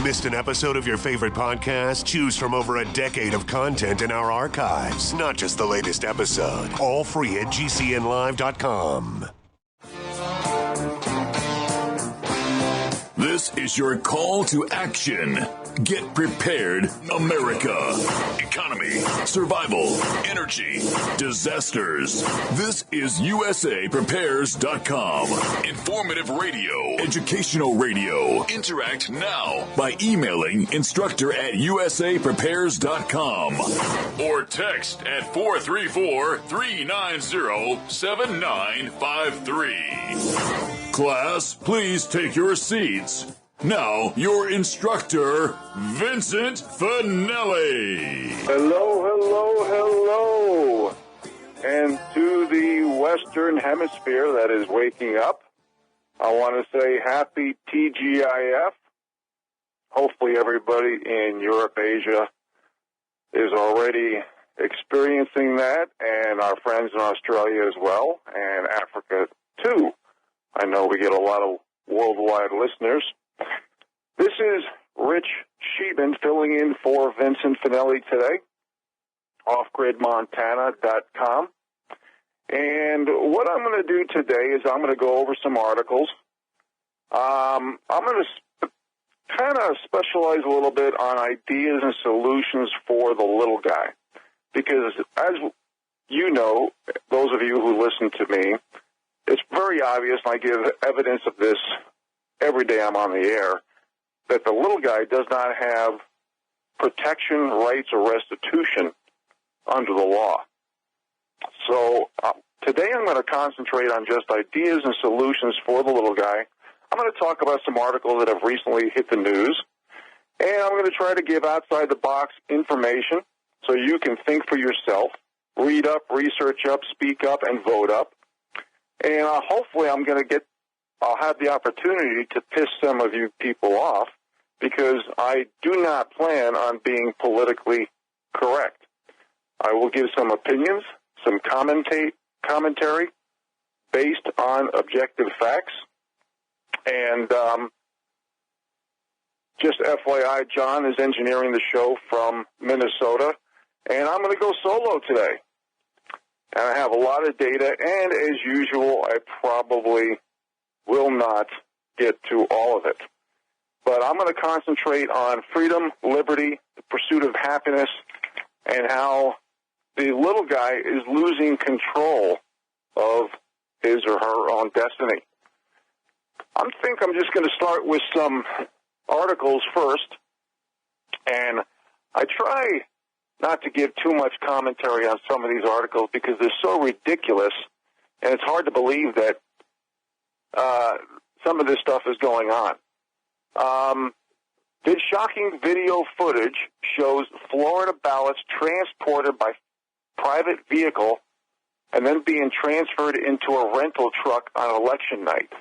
Missed an episode of your favorite podcast? Choose from over a decade of content in our archives, not just the latest episode. All free at GCNlive.com. This is your call to action. Get prepared, America. Economy, survival, energy, disasters. This is USAPrepares.com. Informative radio, educational radio. Interact now by emailing instructor@USAPrepares.com or text at 434-390-7953. Class, please take your seats. Now, your instructor, Vincent Finelli. Hello, hello, hello. And to the Western Hemisphere that is waking up, I want to say happy TGIF. Hopefully everybody in Europe, Asia is already experiencing that, and our friends in Australia as well, and Africa too. I know we get a lot of worldwide listeners. This is Rich Scheben filling in for Vincent Finelli today, offgridmontana.com. And what I'm going to do today is I'm going to go over some articles. I'm going to kind of specialize a little bit on ideas and solutions for the little guy. Because as you know, those of you who listen to me, it's very obvious, and I give evidence of this every day I'm on the air, that the little guy does not have protection, rights, or restitution under the law. So today I'm going to concentrate on just ideas and solutions for the little guy. I'm going to talk about some articles that have recently hit the news, and I'm going to try to give outside-the-box information so you can think for yourself, read up, research up, speak up, and vote up. And hopefully I'll have the opportunity to piss some of you people off, because I do not plan on being politically correct. I will give some opinions, some commentary based on objective facts. And just FYI, John is engineering the show from Minnesota, and I'm going to go solo today. And I have a lot of data, and as usual, I probably will not get to all of it. But I'm going to concentrate on freedom, liberty, the pursuit of happiness, and how the little guy is losing control of his or her own destiny. I think I'm just going to start with some articles first, and I try not to give too much commentary on some of these articles because they're so ridiculous, and it's hard to believe that some of this stuff is going on. This shocking video footage shows Florida ballots transported by private vehicle and then being transferred into a rental truck on election night.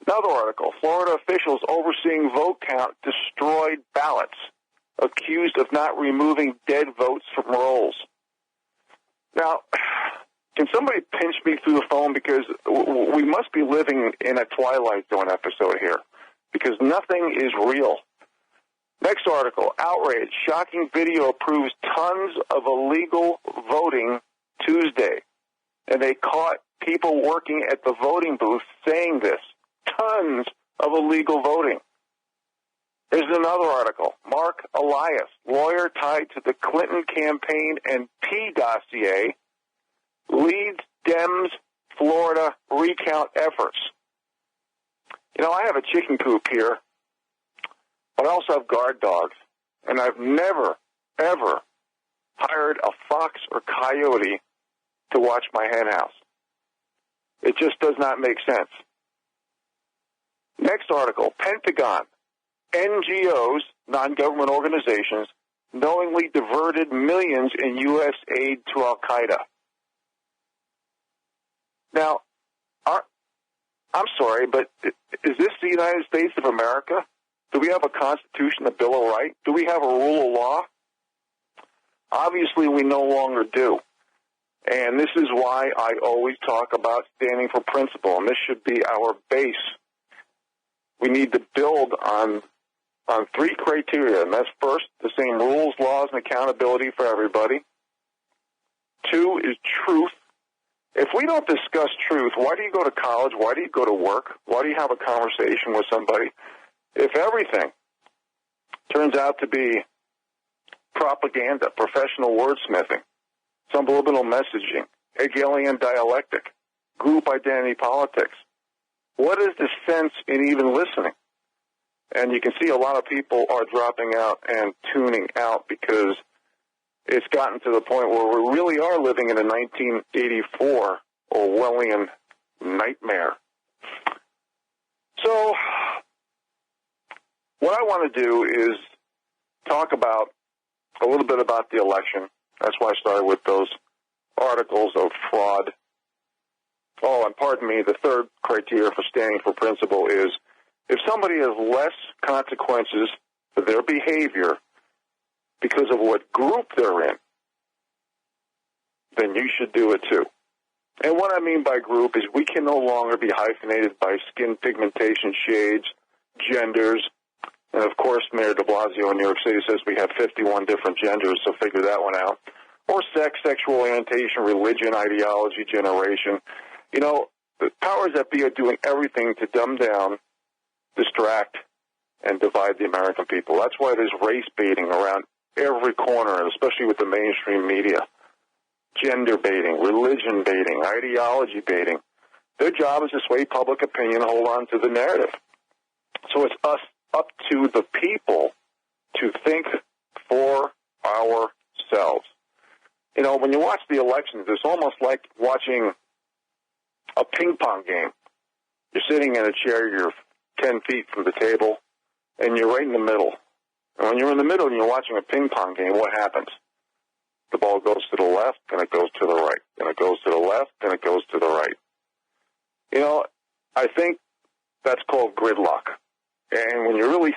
Another article, Florida officials overseeing vote count destroyed ballots, accused of not removing dead votes from rolls. Now, can somebody pinch me through the phone, because we must be living in a Twilight Zone episode here, because nothing is real. Next article, outrage, shocking video proves tons of illegal voting Tuesday. And they caught people working at the voting booth saying this, tons of illegal voting. There's another article, Mark Elias, lawyer tied to the Clinton campaign and P dossier, leads Dems Florida recount efforts. You know, I have a chicken coop here, but I also have guard dogs, and I've never, ever hired a fox or coyote to watch my hen house. It just does not make sense. Next article, Pentagon, NGOs, non-government organizations, knowingly diverted millions in U.S. aid to Al-Qaeda. Now, I'm sorry, but is this the United States of America? Do we have a Constitution, a Bill of Rights? Do we have a rule of law? Obviously, we no longer do. And this is why I always talk about standing for principle, and this should be our base. we need to build on three criteria, and that's first, the same rules, laws, and accountability for everybody. Two is truth. If we don't discuss truth, why do you go to college? Why do you go to work? Why do you have a conversation with somebody? If everything turns out to be propaganda, professional wordsmithing, subliminal messaging, Hegelian dialectic, group identity politics, what is the sense in even listening? And you can see a lot of people are dropping out and tuning out because it's gotten to the point where we really are living in a 1984 Orwellian nightmare. So what I want to do is talk about a little bit about the election. That's why I started with those articles of fraud. Oh, and pardon me, the third criteria for standing for principle is if somebody has less consequences for their behavior because of what group they're in, then you should do it too. And what I mean by group is we can no longer be hyphenated by skin pigmentation, shades, genders. And, of course, Mayor de Blasio in New York City says we have 51 different genders, so figure that one out. Or sex, sexual orientation, religion, ideology, generation. You know, the powers that be are doing everything to dumb down, distract, and divide the American people. That's why there's race baiting around every corner, especially with the mainstream media. Gender baiting, religion baiting, ideology baiting. Their job is to sway public opinion and hold on to the narrative. So it's up to the people to think for ourselves. You know, when you watch the elections, it's almost like watching a ping pong game. You're sitting in a chair, you're 10 feet from the table, and you're right in the middle. And when you're in the middle and you're watching a ping pong game, what happens? The ball goes to the left, and it goes to the right. And it goes to the left, and it goes to the right. You know, I think that's called gridlock. And when you really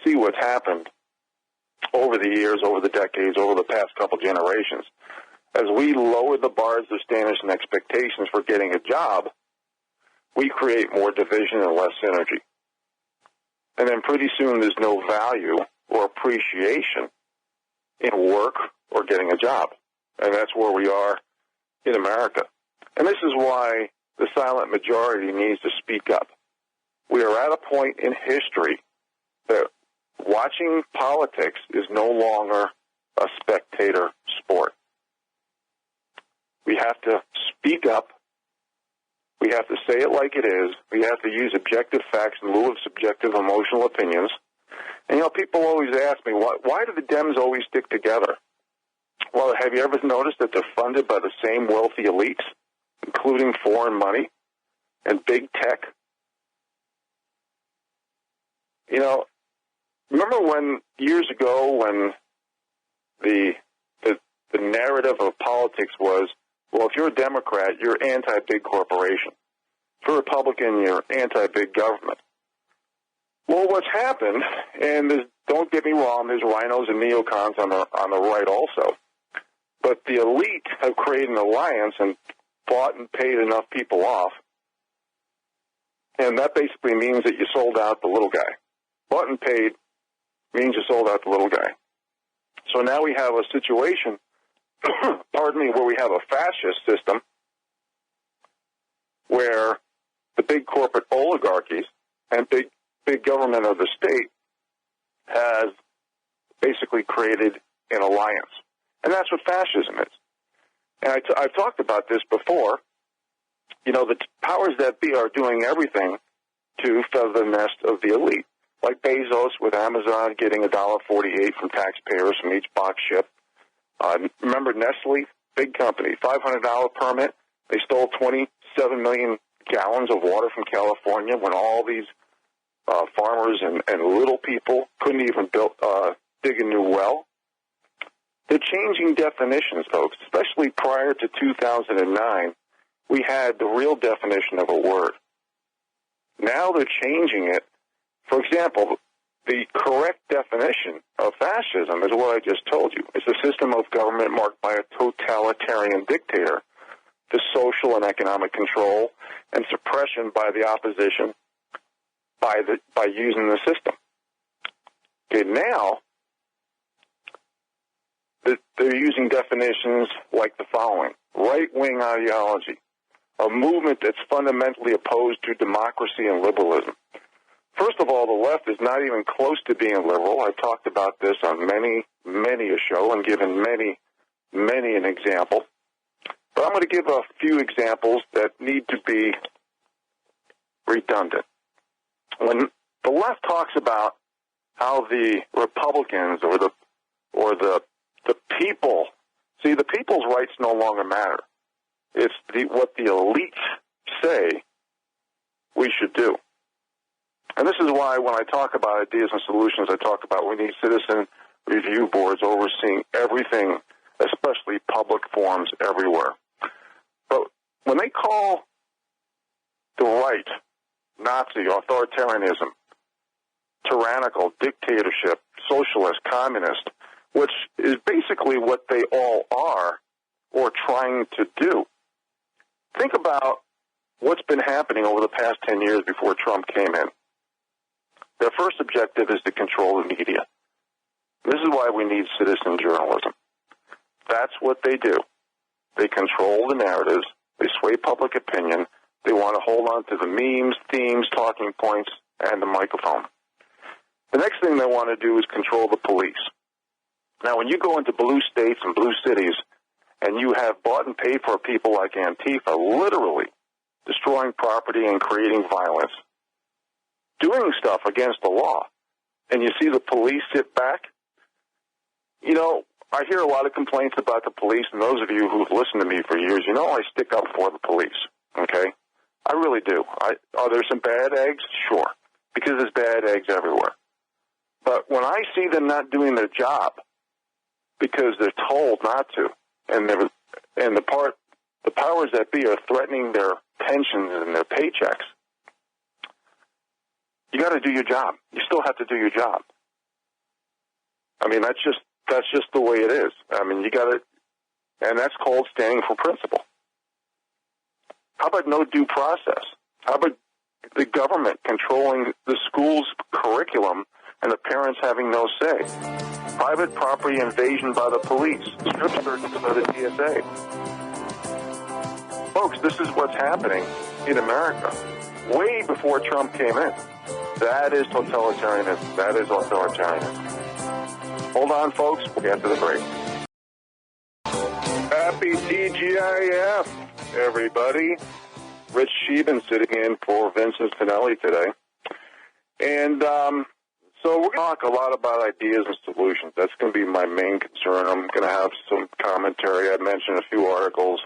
see what's happened over the years, over the decades, over the past couple generations, as we lower the bars of standards and expectations for getting a job, we create more division and less synergy. And then pretty soon there's no value or appreciation in work or getting a job. And that's where we are in America. And this is why the silent majority needs to speak up. We are at a point in history that watching politics is no longer a spectator sport. We have to speak up. We have to say it like it is. We have to use objective facts in lieu of subjective emotional opinions. And, you know, people always ask me, why do the Dems always stick together? Well, have you ever noticed that they're funded by the same wealthy elites, including foreign money and big tech? You know, remember when years ago when the narrative of politics was, well, if you're a Democrat, you're anti-big corporation. If you're a Republican, you're anti-big government. Well, what's happened, and don't get me wrong, there's rhinos and neocons on the right also, but the elite have created an alliance and bought and paid enough people off, and that basically means that you sold out the little guy. Bought and paid means you sold out the little guy. So now we have a situation, pardon me, where we have a fascist system where the big corporate oligarchies and big government of the state has basically created an alliance. And that's what fascism is. And I've talked about this before. You know, the powers that be are doing everything to feather the nest of the elite. Like Bezos with Amazon getting $1.48 from taxpayers from each box shipped. Remember Nestle, big company, $500 permit. They stole 27 million gallons of water from California when all these farmers and little people couldn't even dig a new well. They're changing definitions, folks, especially prior to 2009. We had the real definition of a word. Now they're changing it. For example, the correct definition of fascism is what I just told you. It's a system of government marked by a totalitarian dictator, the social and economic control and suppression by the opposition by using the system. Okay, now they're using definitions like the following: right-wing ideology, a movement that's fundamentally opposed to democracy and liberalism. First of all, the left is not even close to being liberal. I've talked about this on many a show and given many an example. But I'm going to give a few examples that need to be redundant. When the left talks about how the Republicans or the people, see, the people's rights no longer matter. It's what the elites say we should do. And this is why when I talk about ideas and solutions, I talk about we need citizen review boards overseeing everything, especially public forums everywhere. But when they call the right Nazi, authoritarianism, tyrannical, dictatorship, socialist, communist, which is basically what they all are or trying to do, think about what's been happening over the past 10 years before Trump came in. Their first objective is to control the media. This is why we need citizen journalism. That's what they do. They control the narratives. They sway public opinion. They want to hold on to the memes, themes, talking points, and the microphone. The next thing they want to do is control the police. Now, when you go into blue states and blue cities and you have bought and paid for people like Antifa literally destroying property and creating violence, doing stuff against the law, and you see the police sit back, you know, I hear a lot of complaints about the police, and those of you who've listened to me for years, you know I stick up for the police, okay? I really do. Are there some bad eggs? Sure, because there's bad eggs everywhere. But when I see them not doing their job because they're told not to, and the powers that be are threatening their pensions and their paychecks, you got to do your job. You still have to do your job. I mean, that's just the way it is. I mean, you got to, and that's called standing for principle. How about no due process? How about the government controlling the school's curriculum and the parents having no say? Private property invasion by the police, strip searches by the TSA. Folks, this is what's happening in America way before Trump came in. That is totalitarianism. That is authoritarianism. Hold on, folks. We'll get to the break. Happy TGIF, everybody. Rich Scheben sitting in for Vincent Finelli today. And so we're going to talk a lot about ideas and solutions. That's going to be my main concern. I'm going to have some commentary. I mentioned a few articles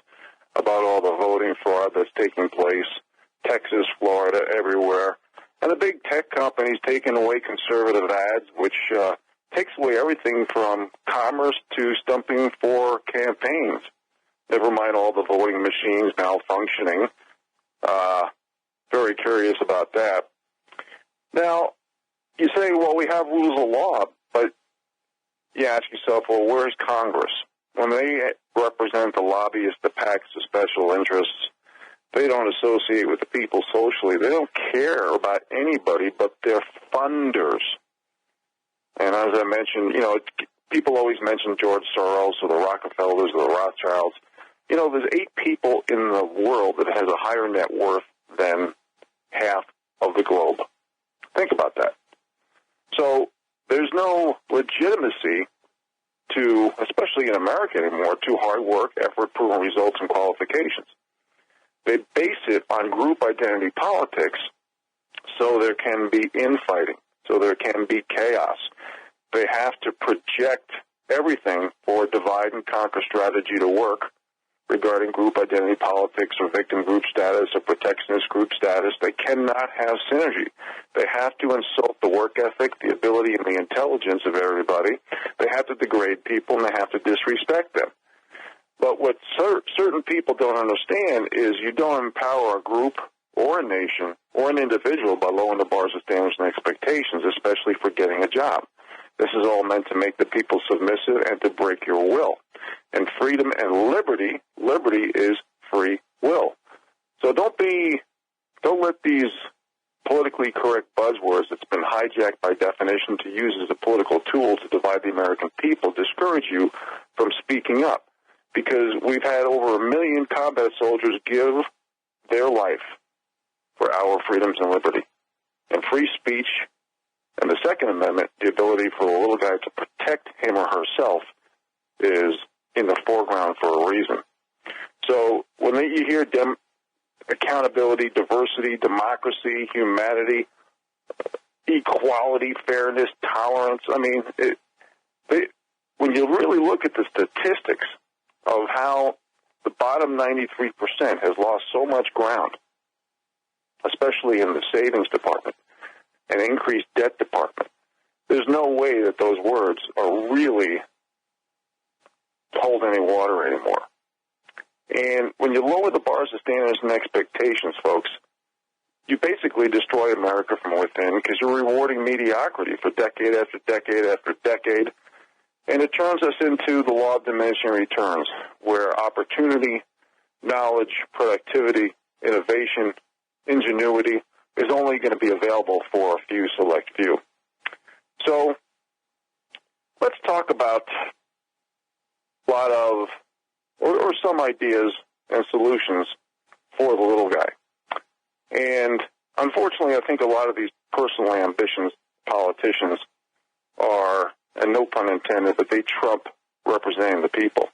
about all the voting fraud that's taking place, Texas, Florida, everywhere. And the big tech companies taking away conservative ads, which takes away everything from commerce to stumping for campaigns. Never mind all the voting machines malfunctioning. Very curious about that. Now, you say, well, we have rules of law, but you ask yourself, well, where's Congress? When they represent the lobbyists, the PACs, the special interests, they don't associate with the people socially. They don't care about anybody but their funders. And as I mentioned, you know, people always mention George Soros or the Rockefellers or the Rothschilds. You know, there's 8 people in the world that has a higher net worth than half of the globe. Think about that. So there's no legitimacy to, especially in America anymore, to hard work, effort, proven results, and qualifications. They base it on group identity politics so there can be infighting, so there can be chaos. They have to project everything for a divide and conquer strategy to work regarding group identity politics or victim group status or protectionist group status. They cannot have synergy. They have to insult the work ethic, the ability, and the intelligence of everybody. They have to degrade people, and they have to disrespect them. But what certain people don't understand is you don't empower a group or a nation or an individual by lowering the bars of standards and expectations, especially for getting a job. This is all meant to make the people submissive and to break your will. And freedom and liberty is free will. So don't let these politically correct buzzwords that's been hijacked by definition to use as a political tool to divide the American people discourage you from speaking up, because we've had over 1 million combat soldiers give their life for our freedoms and liberty. And free speech and the Second Amendment, the ability for a little guy to protect him or herself, is in the foreground for a reason. So when you hear accountability, diversity, democracy, humanity, equality, fairness, tolerance, I mean, when you really look at the statistics of how the bottom 93% has lost so much ground, especially in the savings department and increased debt department, there's no way that those words are really hold any water anymore. And when you lower the bars of standards and expectations, folks, you basically destroy America from within, because you're rewarding mediocrity for decade after decade after decade. And it turns us into the law of diminishing returns, where opportunity, knowledge, productivity, innovation, ingenuity is only going to be available for a few select few. So let's talk about a lot of, or some ideas and solutions for the little guy. And unfortunately, I think a lot of these personal ambitions politicians are, and no pun intended, but they trump representing the people.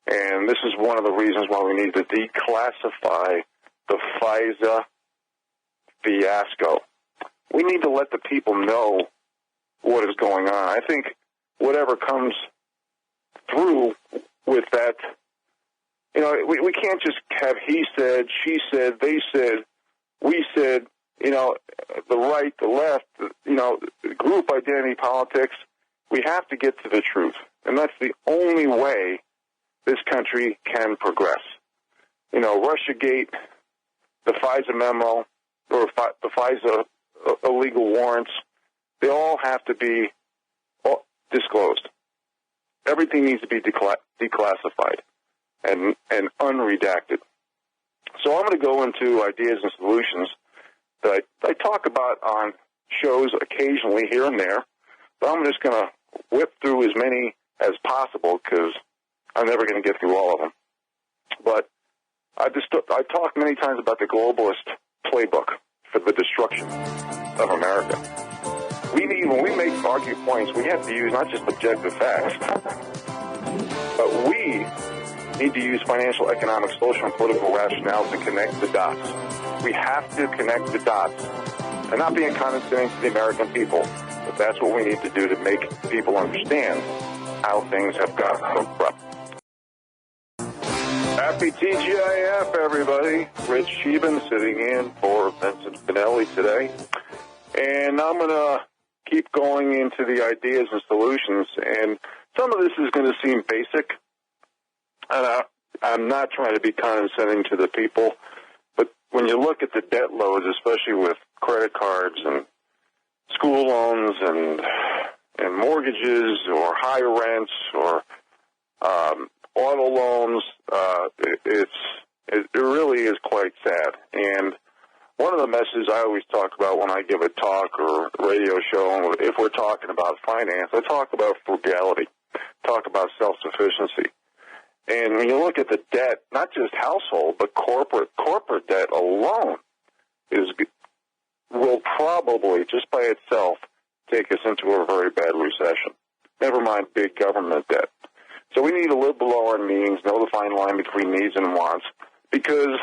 And this is one of the reasons why we need to declassify the FISA fiasco. We need to let the people know what is going on. I think whatever comes through with that, you know, we can't just have he said, she said, they said, we said, you know, the right, the left, you know, group identity politics. We have to get to the truth. And that's the only way this country can progress. You know, Russiagate, the FISA memo, or the FISA illegal warrants, they all have to be disclosed. Everything needs to be declassified and unredacted. So I'm going to go into ideas and solutions that I talk about on shows occasionally here and there, but I'm just going to whip through as many as possible because I'm never going to get through all of them. But I talk many times about the globalist playbook for the destruction of America. When we argue points, we have to use not just objective facts, but we need to use financial, economic, social, and political rationale to connect the dots. We have to connect the dots, and not being condescending to the American people, but that's what we need to do to make people understand how things have gotten so corrupt. Happy TGIF, everybody. Rich Scheben sitting in for Vincent Finelli today. And I'm going to keep going into the ideas and solutions. And some of this is going to seem basic. And I'm not trying to be condescending to the people. But when you look at the debt loads, especially with credit cards and school loans and mortgages or high rents or auto loans, it really is quite sad. And one of the messages I always talk about when I give a talk or radio show, if we're talking about finance, I talk about frugality, talk about self-sufficiency. And when you look at the debt, not just household, but corporate debt alone will probably, just by itself, take us into a very bad recession. Never mind big government debt. So we need to live below our means, know the fine line between needs and wants, because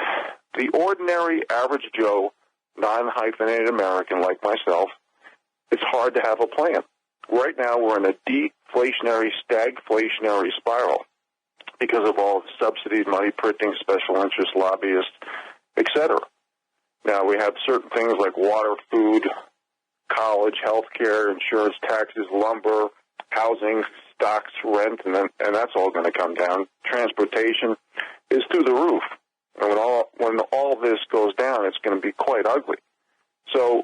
the ordinary average Joe, non-hyphenated American like myself, it's hard to have a plan. Right now we're in a deflationary, stagflationary spiral because of all the subsidies, money printing, special interest lobbyists, etc. Now we have certain things like water, food, college, health care, insurance, taxes, lumber, housing, stocks, rent, and that's all going to come down. Transportation is through the roof. And when all this goes down, it's going to be quite ugly. So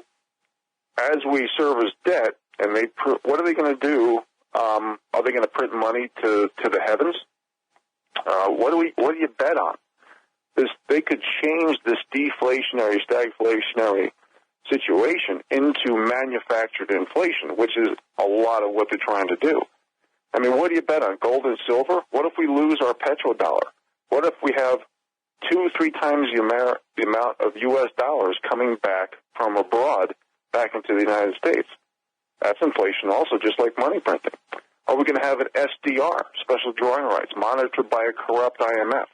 as we service debt, and what are they going to do? Are they going to print money to the heavens? What do you bet on? They could change this deflationary, stagflationary situation into manufactured inflation, which is a lot of what they're trying to do. I mean, what do you bet on, gold and silver? What if we lose our petrodollar? What if we have 2-3 times the amount of U.S. dollars coming back from abroad back into the United States? That's inflation also, just like money printing. Are we going to have an SDR, special drawing rights, monitored by a corrupt IMF?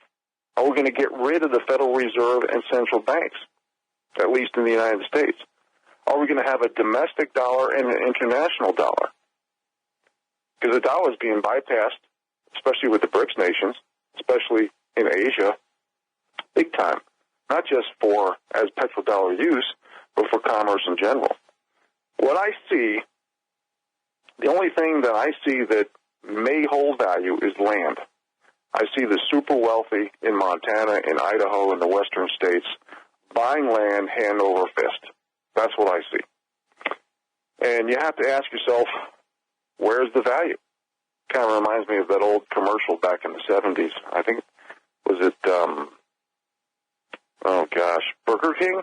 Are we going to get rid of the Federal Reserve and central banks, at least in the United States? Are we going to have a domestic dollar and an international dollar? Because the dollar is being bypassed, especially with the BRICS nations, especially in Asia, big time. Not just for as petrodollar use, but for commerce in general. What I see, the only thing that I see that may hold value is land. I see the super wealthy in Montana, in Idaho, in the western states, buying land hand over fist. That's what I see. And you have to ask yourself, where's the value? Kind of reminds me of that old commercial back in the 70s. I think, was it, Burger King?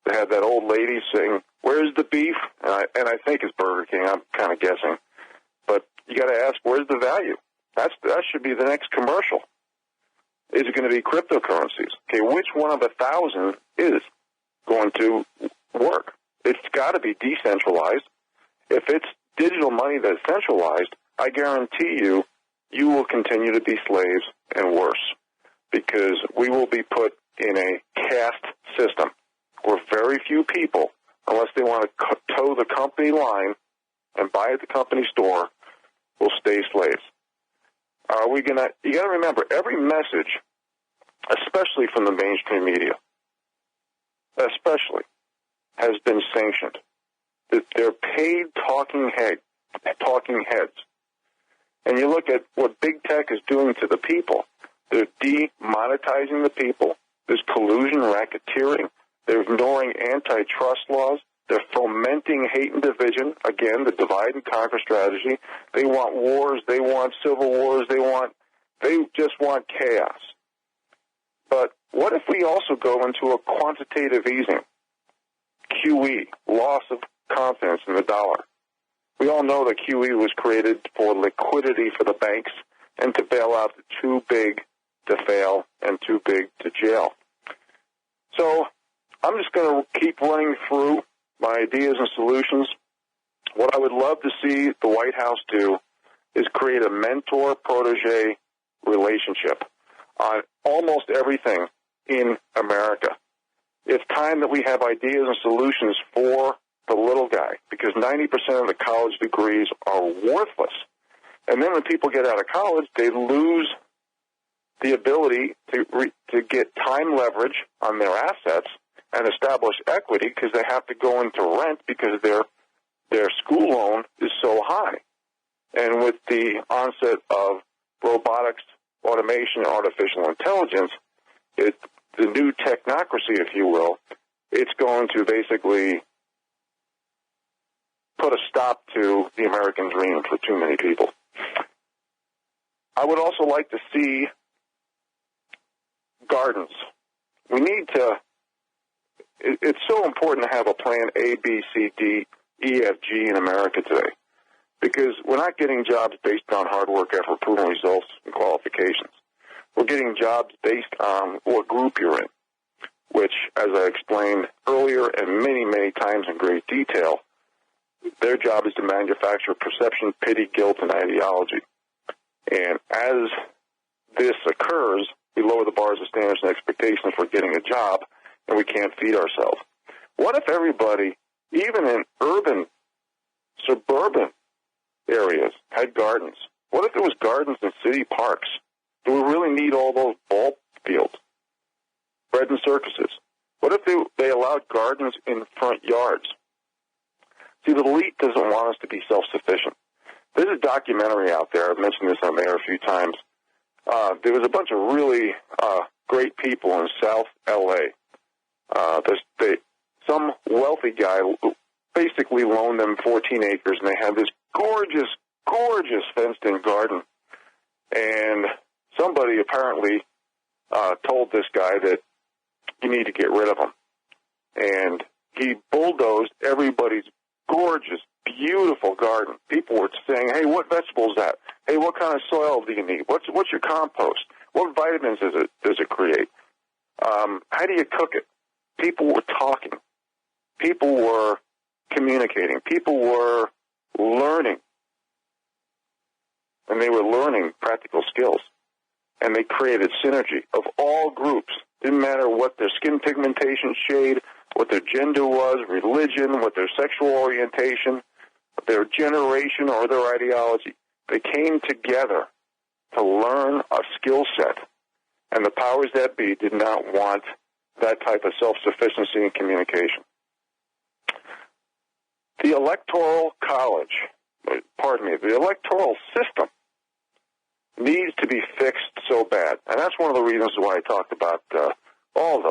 They had that old lady saying, where's the beef? And I think it's Burger King. I'm kind of guessing. But you got to ask, where's the value? That should be the next commercial. Is it going to be cryptocurrencies? Okay, which one of 1,000 is going to work? It's got to be decentralized. If it's digital money that's centralized, I guarantee you, you will continue to be slaves and worse, because we will be put in a caste system where very few people, unless they want to toe the company line and buy at the company store, will stay slaves. You got to remember, every message, especially from the mainstream media, especially, has been sanctioned. They're paid talking heads. And you look at what big tech is doing to the people. They're demonetizing the people. There's collusion, racketeering. They're ignoring antitrust laws. They're fomenting hate and division. Again, the divide and conquer strategy. They want wars. They want civil wars. They just want chaos. But what if we also go into a quantitative easing? QE, loss of confidence in the dollar. We all know that QE was created for liquidity for the banks and to bail out the too big to fail and too big to jail. So I'm just going to keep running through my ideas and solutions. What I would love to see the White House do is create a mentor-protege relationship on almost everything in America. It's time that we have ideas and solutions for the little guy, because 90% of the college degrees are worthless. And then when people get out of college, they lose the ability to get time leverage on their assets and establish equity, because they have to go into rent because their school loan is so high. And with the onset of robotics, automation, and artificial intelligence, the new technocracy, if you will, it's going to basically put a stop to the American dream for too many people. I would also like to see gardens. We need to, it's so important to have a plan A, B, C, D, E, F, G in America today, because we're not getting jobs based on hard work, effort, proven results, and qualifications. We're getting jobs based on what group you're in, which, as I explained earlier and many, many times in great detail, their job is to manufacture perception, pity, guilt, and ideology. And as this occurs, we lower the bars of standards and expectations for getting a job, and we can't feed ourselves. What if everybody, even in urban, suburban areas, had gardens? What if there was gardens in city parks? Do we really need all those ball fields, bread and circuses? What if they allowed gardens in front yards? See, the elite doesn't want us to be self-sufficient. There's a documentary out there. I've mentioned this on there a few times. There was a bunch of really great people in South L.A. Some wealthy guy basically loaned them 14 acres, and they had this gorgeous, gorgeous fenced-in garden. And somebody apparently told this guy that you need to get rid of them. And he bulldozed everybody's gorgeous, beautiful garden. People were saying, hey, what vegetable is that? Hey, what kind of soil do you need? What's your compost? What vitamins does it create? How do you cook it? People were talking. People were communicating. People were learning. And they were learning practical skills. And they created synergy of all groups. Didn't matter what their skin pigmentation shade, what their gender was, religion, what their sexual orientation, their generation, or their ideology. They came together to learn a skill set. And the powers that be did not want that type of self-sufficiency in communication. The electoral electoral system needs to be fixed so bad. And that's one of the reasons why I talked about all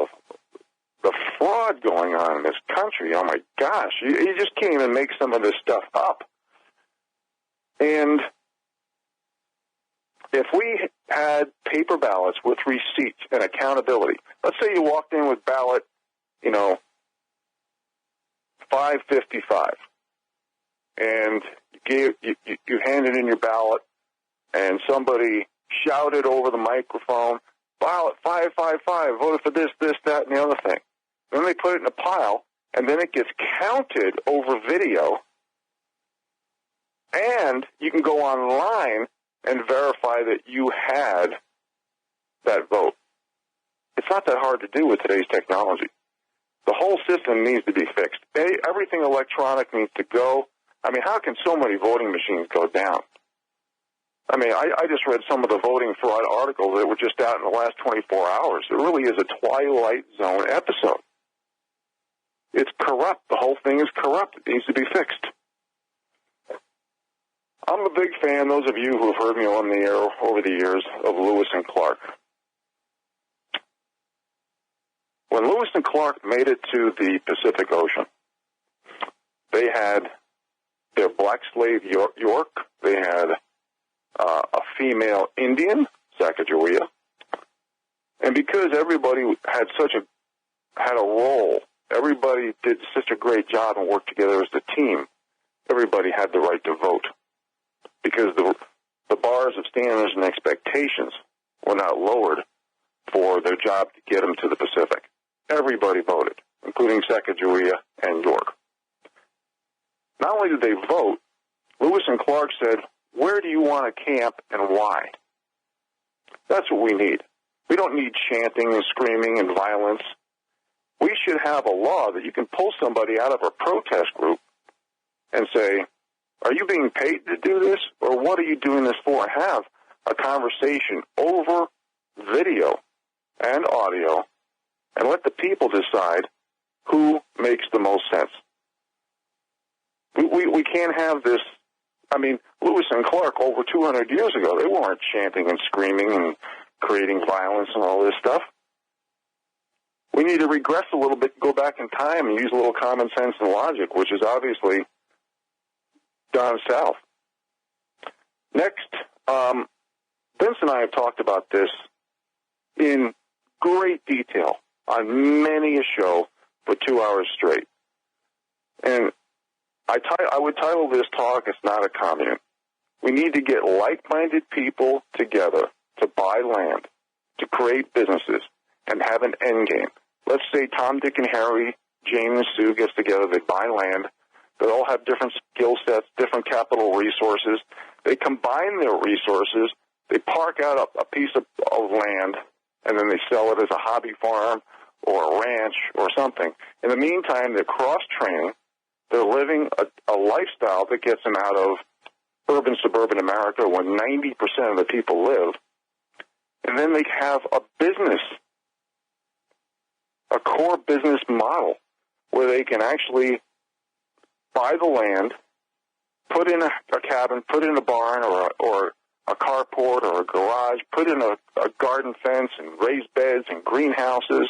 the fraud going on in this country. Oh, my gosh. You just can't even make some of this stuff up. And if we had paper ballots with receipts and accountability, let's say you walked in with ballot, 555, and you handed in your ballot, and somebody shouted over the microphone, ballot 555, voted for this, that, and the other thing. Then they put it in a pile, and then it gets counted over video, and you can go online and verify that you had that vote. It's not that hard to do with today's technology. The whole system needs to be fixed. Everything electronic needs to go. I mean, how can so many voting machines go down? I mean, I just read some of the voting fraud articles that were just out in the last 24 hours. It really is a Twilight Zone episode. It's corrupt. The whole thing is corrupt. It needs to be fixed. I'm a big fan, those of you who have heard me on the air over the years, of Lewis and Clark. When Lewis and Clark made it to the Pacific Ocean, they had their black slave York. They had a female Indian, Sacagawea. And because everybody had a role, everybody did such a great job and worked together as a team, everybody had the right to vote. Because the bars of standards and expectations were not lowered for their job to get them to the Pacific. Everybody voted, including Sacagawea and York. Not only did they vote, Lewis and Clark said, where do you want to camp and why? That's what we need. We don't need chanting and screaming and violence. We should have a law that you can pull somebody out of a protest group and say, are you being paid to do this, or what are you doing this for? Have a conversation over video and audio, and let the people decide who makes the most sense. We can't have this. I mean, Lewis and Clark over 200 years ago, they weren't chanting and screaming and creating violence and all this stuff. We need to regress a little bit, go back in time and use a little common sense and logic, which is obviously gone south. Next, Vince and I have talked about this in great detail on many a show for 2 hours straight. And I would title this talk, It's Not a Commune. We need to get like-minded people together to buy land, to create businesses, and have an end game. Let's say Tom, Dick, and Harry, Jane, and Sue gets together, they buy land. They all have different skill sets, different capital resources. They combine their resources. They park out a piece of land, and then they sell it as a hobby farm or a ranch or something. In the meantime, they're cross-training. They're living a lifestyle that gets them out of urban, suburban America where 90% of the people live. And then they have a business, a core business model where they can actually buy the land, put in a cabin, put in a barn or a carport or a garage, put in a garden fence and raised beds and greenhouses,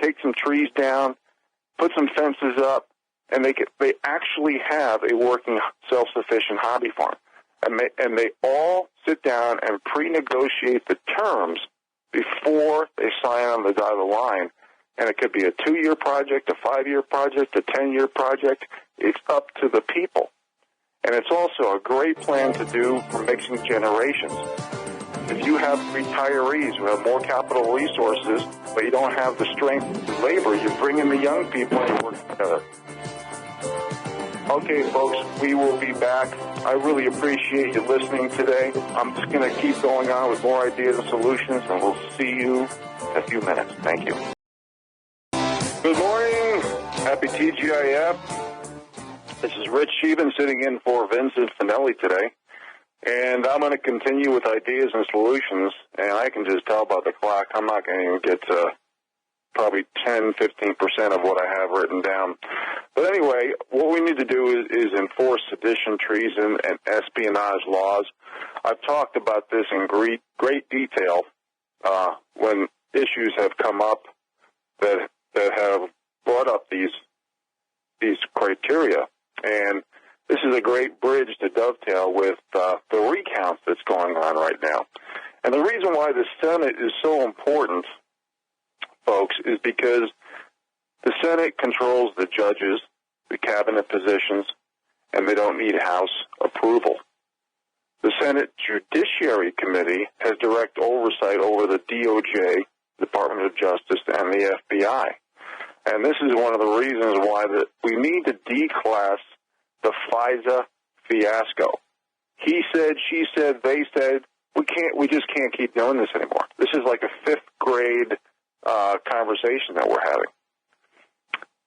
take some trees down, put some fences up, and they actually have a working self-sufficient hobby farm. And they all sit down and pre-negotiate the terms before they sign on the dotted line And it could be a 2-year project, a 5-year project, a 10-year project. It's up to the people. And it's also a great plan to do for mixing generations. If you have retirees who have more capital resources, but you don't have the strength of labor, you bring in the young people and you work together. Okay, folks, we will be back. I really appreciate you listening today. I'm just going to keep going on with more ideas and solutions, and we'll see you in a few minutes. Thank you. Good morning. Happy TGIF. This is Rich Scheben sitting in for Vincent Finelli today. And I'm going to continue with ideas and solutions, and I can just tell by the clock I'm not going to even get to probably 10, 15% of what I have written down. But anyway, what we need to do is enforce sedition, treason, and espionage laws. I've talked about this in great detail when issues have come up that have brought up these criteria. And this is a great bridge to dovetail with the recounts that's going on right now. And the reason why the Senate is so important, folks, is because the Senate controls the judges, the cabinet positions, and they don't need House approval. The Senate Judiciary Committee has direct oversight over the DOJ, Department of Justice, and the FBI. And this is one of the reasons why we need to declass the FISA fiasco. He said, she said, they said. We just can't keep doing this anymore. This is like a 5th grade conversation that we're having.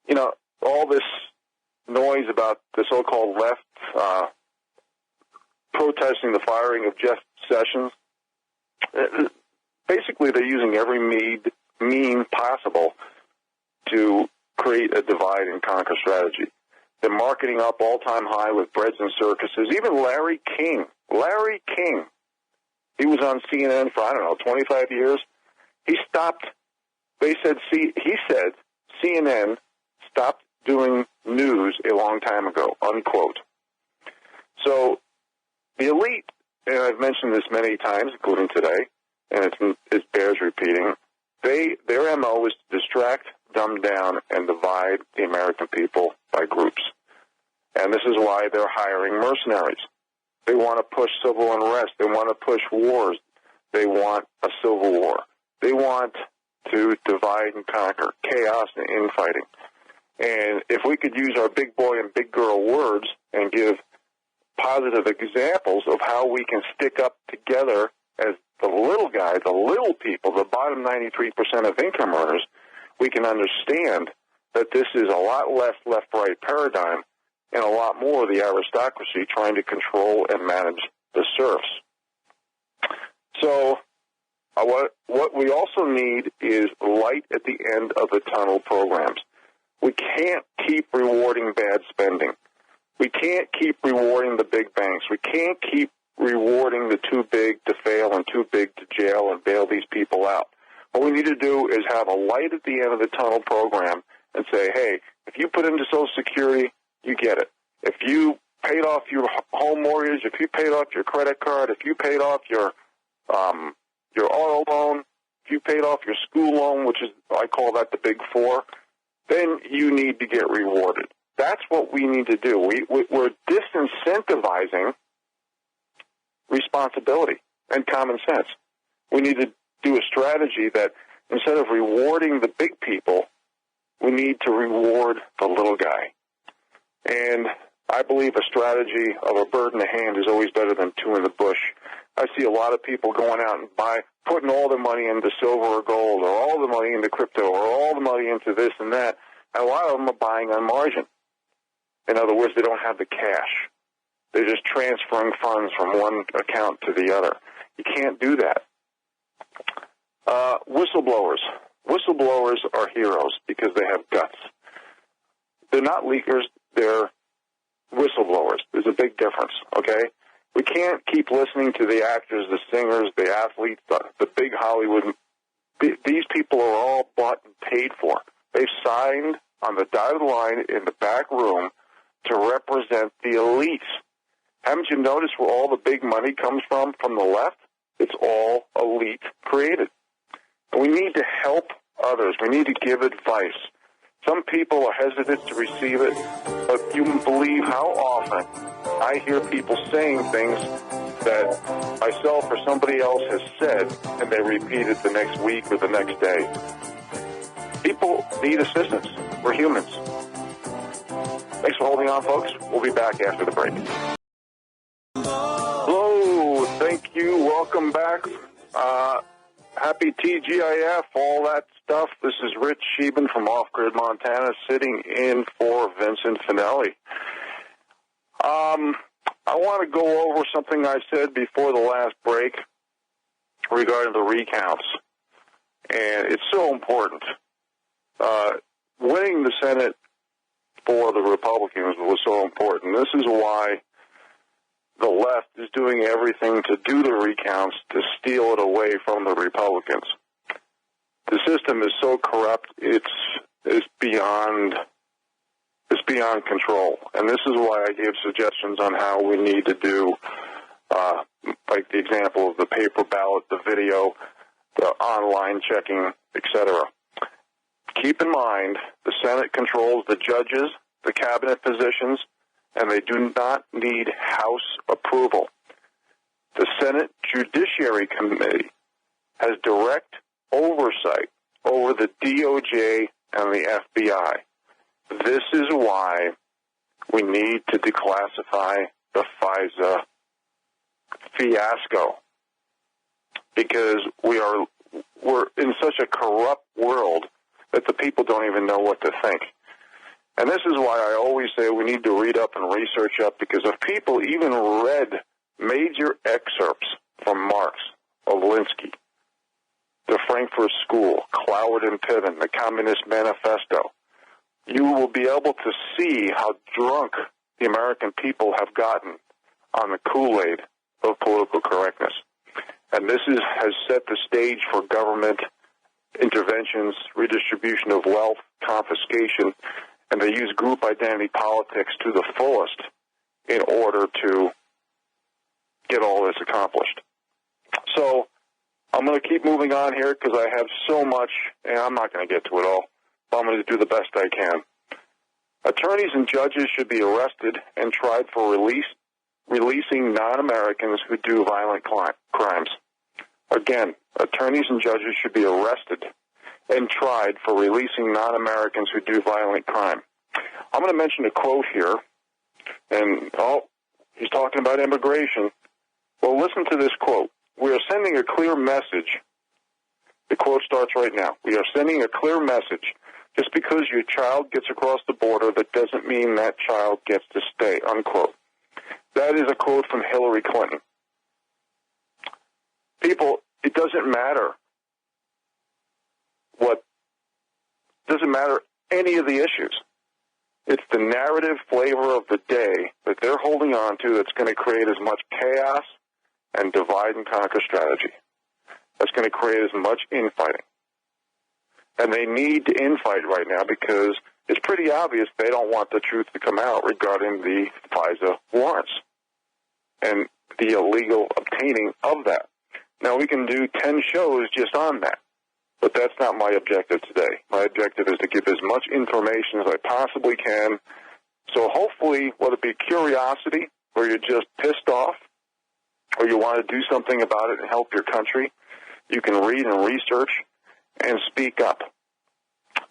You know, all this noise about the so-called left protesting the firing of Jeff Sessions. Basically, they're using every mean possible to create a divide and conquer strategy. They're marketing up all-time high with breads and circuses. Even Larry King, he was on CNN for, 25 years. He stopped. He said CNN stopped doing news a long time ago, unquote. So the elite, and I've mentioned this many times, including today, and it bears repeating, their MO is to distract, dumb down, and divide the American people by groups. And this is why they're hiring mercenaries. They want to push civil unrest. They want to push wars. They want a civil war. They want to divide and conquer, chaos and infighting. And if we could use our big boy and big girl words and give positive examples of how we can stick up together as the little guy, the little people, the bottom 93% of income earners, we can understand that this is a lot less left-right paradigm and a lot more of the aristocracy trying to control and manage the serfs. So what we also need is light at the end of the tunnel programs. We can't keep rewarding bad spending. We can't keep rewarding the big banks. We can't keep rewarding the too big to fail and too big to jail and bail these people out. What we need to do is have a light at the end of the tunnel program and say, hey, if you put into Social Security, you get it. If you paid off your home mortgage, if you paid off your credit card, if you paid off your auto loan, if you paid off your school loan, which is, I call that the big four, then you need to get rewarded. That's what we need to do. We're disincentivizing responsibility and common sense. We need to do a strategy that instead of rewarding the big people, we need to reward the little guy. And I believe a strategy of a bird in the hand is always better than two in the bush. I see a lot of people going out and putting all their money into silver or gold, or all the money into crypto, or all the money into this and that. And a lot of them are buying on margin. In other words, they don't have the cash. They're just transferring funds from one account to the other. You can't do that. Whistleblowers. Whistleblowers are heroes because they have guts. They're not leakers. They're whistleblowers. There's a big difference, okay? We can't keep listening to the actors, the singers, the athletes, the big Hollywood. These people are all bought and paid for. They've signed on the dotted line in the back room to represent the elites. Haven't you noticed where all the big money comes from the left? It's all elite created. And we need to help others. We need to give advice. Some people are hesitant to receive it, but you can believe how often I hear people saying things that myself or somebody else has said, and they repeat it the next week or the next day. People need assistance. We're humans. Thanks for holding on, folks. We'll be back after the break. Hello. Thank you. Welcome back. Happy TGIF, all that stuff. This is Rich Scheben from Off-Grid, Montana, sitting in for Vincent Finelli. I want to go over something I said before the last break regarding the recounts. And it's so important. Winning the Senate for the Republicans was so important. This is why the left is doing everything to do the recounts to steal it away from the Republicans. The system is so corrupt, it's beyond control. And this is why I gave suggestions on how we need to do, like the example of the paper ballot, the video, the online checking, etc. Keep in mind, the Senate controls the judges, the cabinet positions, and they do not need House approval. The Senate Judiciary Committee has direct oversight over the DOJ and the FBI. This is why we need to declassify the FISA fiasco, because we're in such a corrupt world that the people don't even know what to think. And this is why I always say we need to read up and research up, because if people even read major excerpts from Marx, Olinsky, the Frankfurt School, Cloward and Piven, the Communist Manifesto, you will be able to see how drunk the American people have gotten on the Kool-Aid of political correctness. And this has set the stage for government interventions, redistribution of wealth, confiscation, and they use group identity politics to the fullest in order to get all this accomplished. So I'm going to keep moving on here because I have so much, and I'm not going to get to it all, but I'm going to do the best I can. Attorneys and judges should be arrested and tried for releasing non-Americans who do violent crimes. Again, attorneys and judges should be arrested and tried for releasing non-Americans who do violent crime. I'm going to mention a quote here, and, he's talking about immigration. Well, listen to this quote. We are sending a clear message. The quote starts right now. We are sending a clear message. Just because your child gets across the border, that doesn't mean that child gets to stay, unquote. That is a quote from Hillary Clinton. People, it doesn't matter any of the issues. It's the narrative flavor of the day that they're holding on to that's going to create as much chaos and divide and conquer strategy. That's going to create as much infighting. And they need to infight right now because it's pretty obvious they don't want the truth to come out regarding the FISA warrants and the illegal obtaining of that. Now, we can do 10 shows just on that, but that's not my objective today. My objective is to give as much information as I possibly can. So hopefully, whether it be curiosity or you're just pissed off or you want to do something about it and help your country, you can read and research and speak up,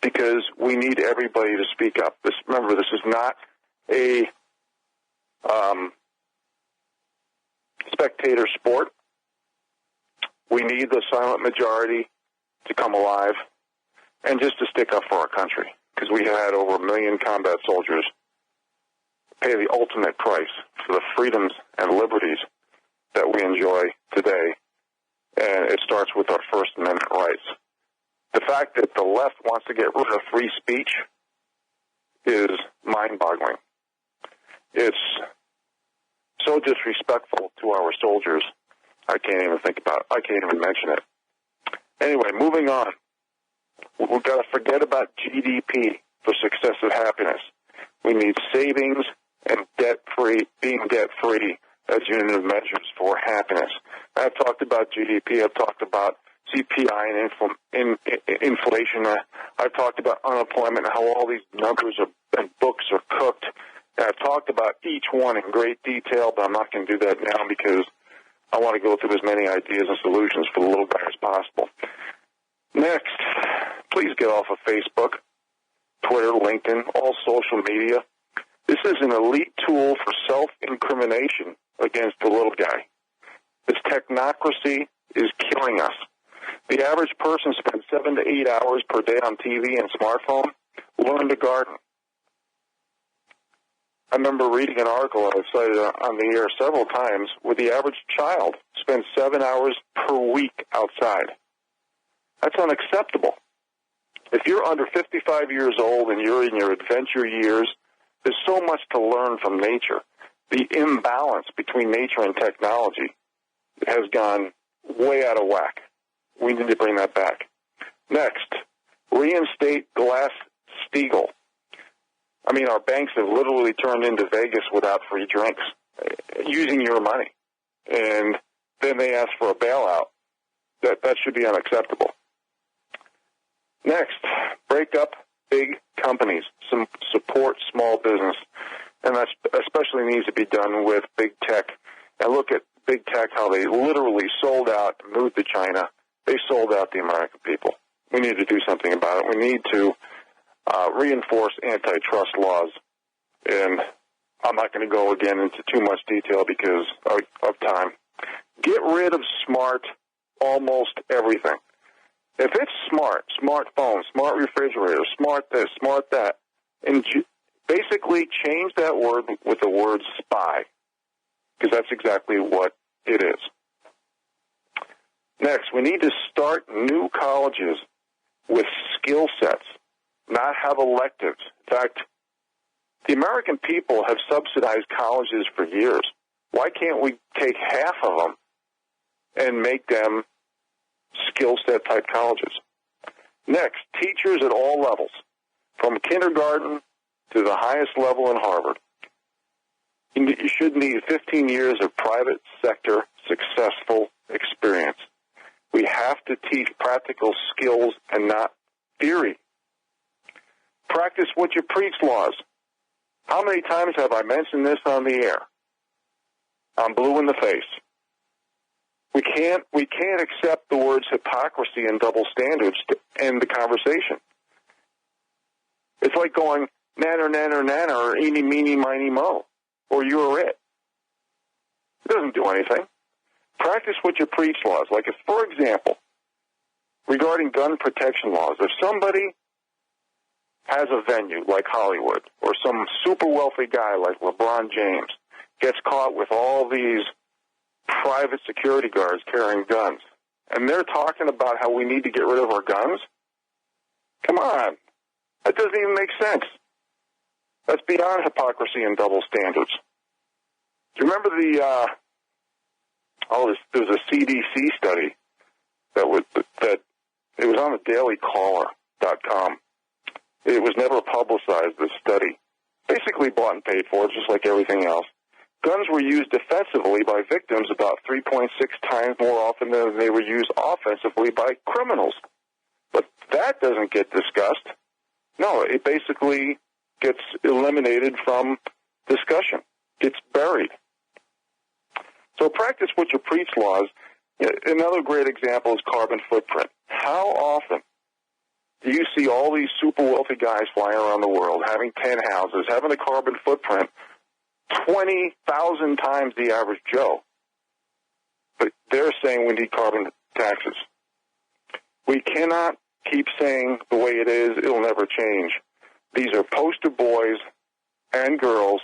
because we need everybody to speak up. Remember, this is not a spectator sport. We need the silent majority to come alive and just to stick up for our country, because we had over 1 million combat soldiers pay the ultimate price for the freedoms and liberties that we enjoy today, and it starts with our First Amendment rights. The fact that the left wants to get rid of free speech is mind-boggling. It's so disrespectful to our soldiers, I can't even think about it. I can't even mention it. Anyway, moving on. We've got to forget about GDP for success and happiness. We need savings and being debt-free as unit of measures for happiness. I've talked about GDP. I've talked about CPI and inflation. I've talked about unemployment and how all these numbers and books are cooked. And I've talked about each one in great detail, but I'm not going to do that now because I want to go through as many ideas and solutions for the little guy as possible. Next, please get off of Facebook, Twitter, LinkedIn, all social media. This is an elite tool for self-incrimination against the little guy. This technocracy is killing us. The average person spends 7 to 8 hours per day on TV and smartphone. Learn to garden. I remember reading an article I've cited on the air several times where the average child spends 7 hours per week outside. That's unacceptable. If you're under 55 years old and you're in your adventure years, there's so much to learn from nature. The imbalance between nature and technology has gone way out of whack. We need to bring that back. Next, reinstate Glass-Steagall. I mean, our banks have literally turned into Vegas without free drinks, using your money. And then they ask for a bailout. That should be unacceptable. Next, break up big companies, support small business. And that especially needs to be done with big tech. And look at big tech, how they literally sold out, moved to China. They sold out the American people. We need to do something about it. We need to reinforce antitrust laws. And I'm not going to go again into too much detail because of time. Get rid of smart almost everything. If it's smart, smartphone, smart refrigerator, smart this, smart that, and basically change that word with the word spy, because that's exactly what it is. Next, we need to start new colleges with skill sets, not have electives. In fact, the American people have subsidized colleges for years. Why can't we take half of them and make them skill set type colleges? Next, teachers at all levels, from kindergarten to the highest level in Harvard. You should need 15 years of private sector successful experience. We have to teach practical skills and not theory. Practice what you preach laws. How many times have I mentioned this on the air? I'm blue in the face. We can't accept the words hypocrisy and double standards to end the conversation. It's like going nanner, nanner, nanner, or eeny, meeny, miny, mo, or you're it. It doesn't do anything. Practice what you preach laws. Like, if, for example, regarding gun protection laws, if somebody has a venue like Hollywood or some super wealthy guy like LeBron James gets caught with all these private security guards carrying guns, and they're talking about how we need to get rid of our guns, come on. That doesn't even make sense. That's beyond hypocrisy and double standards. Do you remember there was a CDC study that it was on the dailycaller.com. It was never publicized, this study. Basically bought and paid for, just like everything else. Guns were used defensively by victims about 3.6 times more often than they were used offensively by criminals. But that doesn't get discussed. No, it basically gets eliminated from discussion, gets buried. So practice what you preach laws. Another great example is carbon footprint. How often do you see all these super wealthy guys flying around the world, having 10 houses, having a carbon footprint 20,000 times the average Joe? But they're saying we need carbon taxes. We cannot keep saying the way it is, it'll never change. These are poster boys and girls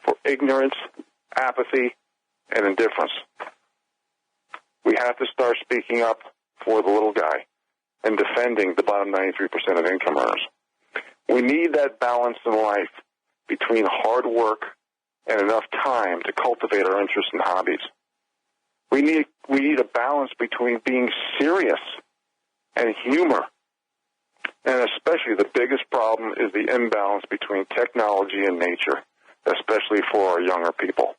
for ignorance, apathy, and indifference. We have to start speaking up for the little guy and defending the bottom 93% of income earners. We need that balance in life between hard work and enough time to cultivate our interests and hobbies. We need a balance between being serious and humor. And especially the biggest problem is the imbalance between technology and nature, especially for our younger people.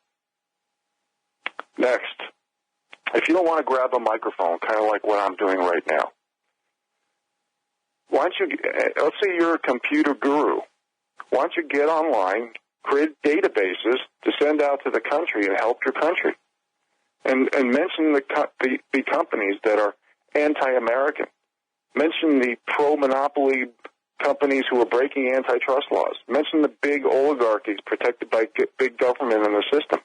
Next, if you don't want to grab a microphone, kind of like what I'm doing right now, why don't you, let's say you're a computer guru, why don't you get online, create databases to send out to the country and help your country, and mention the companies that are anti-American, mention the pro-monopoly companies who are breaking antitrust laws, mention the big oligarchies protected by big government in the system.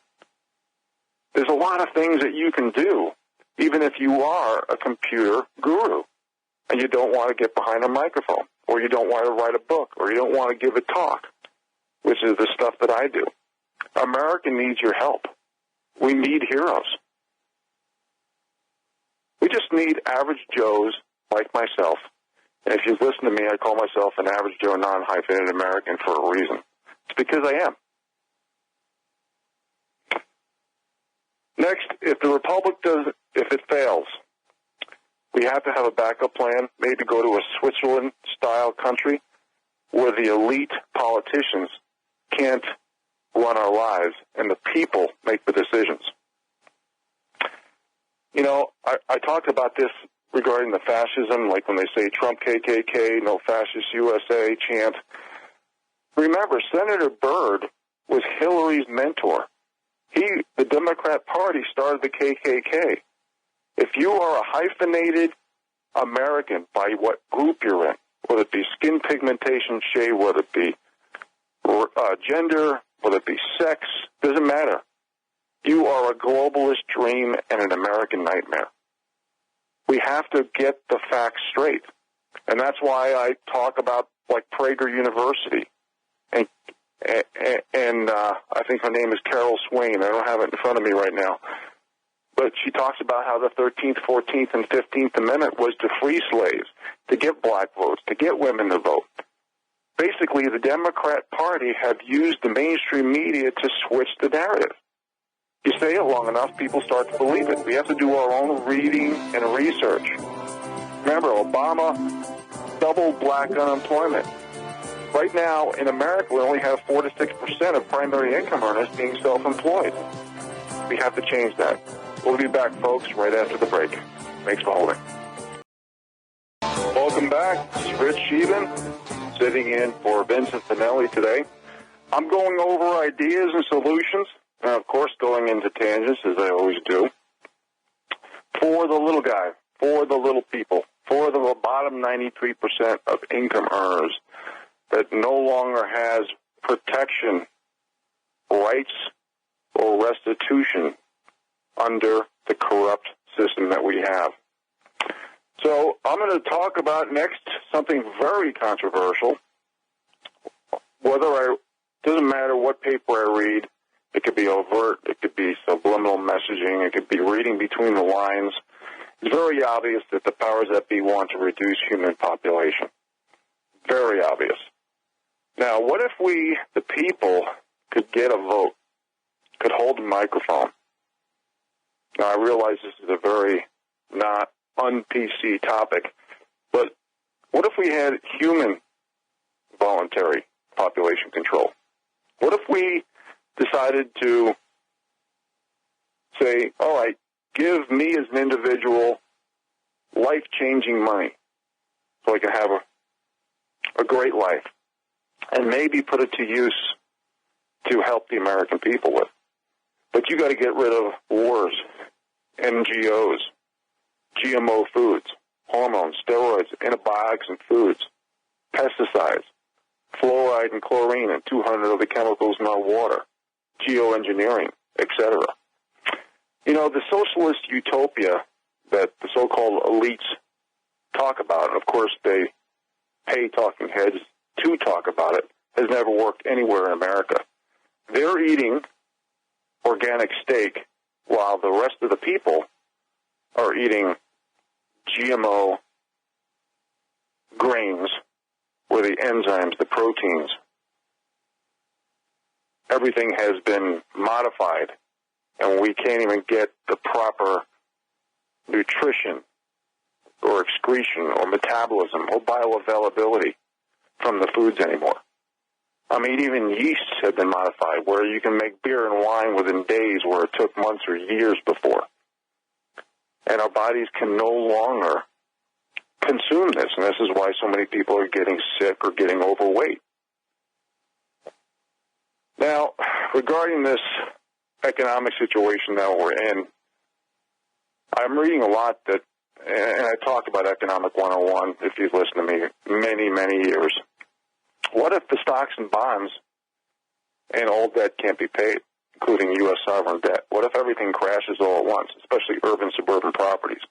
There's a lot of things that you can do, even if you are a computer guru and you don't want to get behind a microphone, or you don't want to write a book, or you don't want to give a talk, which is the stuff that I do. America needs your help. We need heroes. We just need average Joes like myself. And if you listen to me, I call myself an average Joe non-hyphenated American for a reason. It's because I am. Next, if the Republic if it fails, we have to have a backup plan, maybe go to a Switzerland-style country where the elite politicians can't run our lives and the people make the decisions. You know, I talked about this regarding the fascism, like when they say Trump KKK, no fascist USA chant. Remember, Senator Byrd was Hillary's mentor. The Democrat Party started the KKK. If you are a hyphenated American by what group you're in, whether it be skin pigmentation, shade, whether it be gender, whether it be sex, doesn't matter. You are a globalist dream and an American nightmare. We have to get the facts straight. And that's why I talk about, like, Prager University. And I think her name is Carol Swain. I don't have it in front of me right now. But she talks about how the 13th, 14th, and 15th Amendment was to free slaves, to get black votes, to get women to vote. Basically, the Democrat Party have used the mainstream media to switch the narrative. You say it long enough, people start to believe it. We have to do our own reading and research. Remember, Obama doubled black unemployment. Right now, in America, we only have 4 to 6% of primary income earners being self-employed. We have to change that. We'll be back, folks, right after the break. Thanks for holding. Welcome back. This is Rich Scheben, sitting in for Vincent Finelli today. I'm going over ideas and solutions, and of course going into tangents, as I always do, for the little guy, for the little people, for the bottom 93% of income earners that no longer has protection, rights, or restitution under the corrupt system that we have. So I'm going to talk about next something very controversial. Doesn't matter what paper I read. It could be overt. It could be subliminal messaging. It could be reading between the lines. It's very obvious that the powers that be want to reduce human population. Very obvious. Now, what if we, the people, could get a vote, could hold a microphone? Now, I realize this is a very not un-PC topic, but what if we had human voluntary population control? What if we decided to say, all right, give me as an individual life-changing money so I can have a great life, and maybe put it to use to help the American people with. But you got to get rid of wars, NGOs, GMO foods, hormones, steroids, antibiotics in foods, pesticides, fluoride and chlorine, and 200 other chemicals in our water, geoengineering, etc. You know, the socialist utopia that the so-called elites talk about, and of course they pay talking heads to talk about it, has never worked anywhere in America. They're eating organic steak while the rest of the people are eating GMO grains where the enzymes, the proteins, everything has been modified, and we can't even get the proper nutrition or excretion or metabolism or bioavailability from the foods anymore. I mean, even yeasts have been modified where you can make beer and wine within days where it took months or years before. and our bodies can no longer consume this, and this is why so many people are getting sick or getting overweight. Now, regarding this economic situation that we're in, I'm reading a lot that, and I talked about Economic 101, if you've listened to me, many, many years. What if the stocks and bonds and all debt can't be paid, including U.S. sovereign debt? What if everything crashes all at once, especially urban, suburban properties?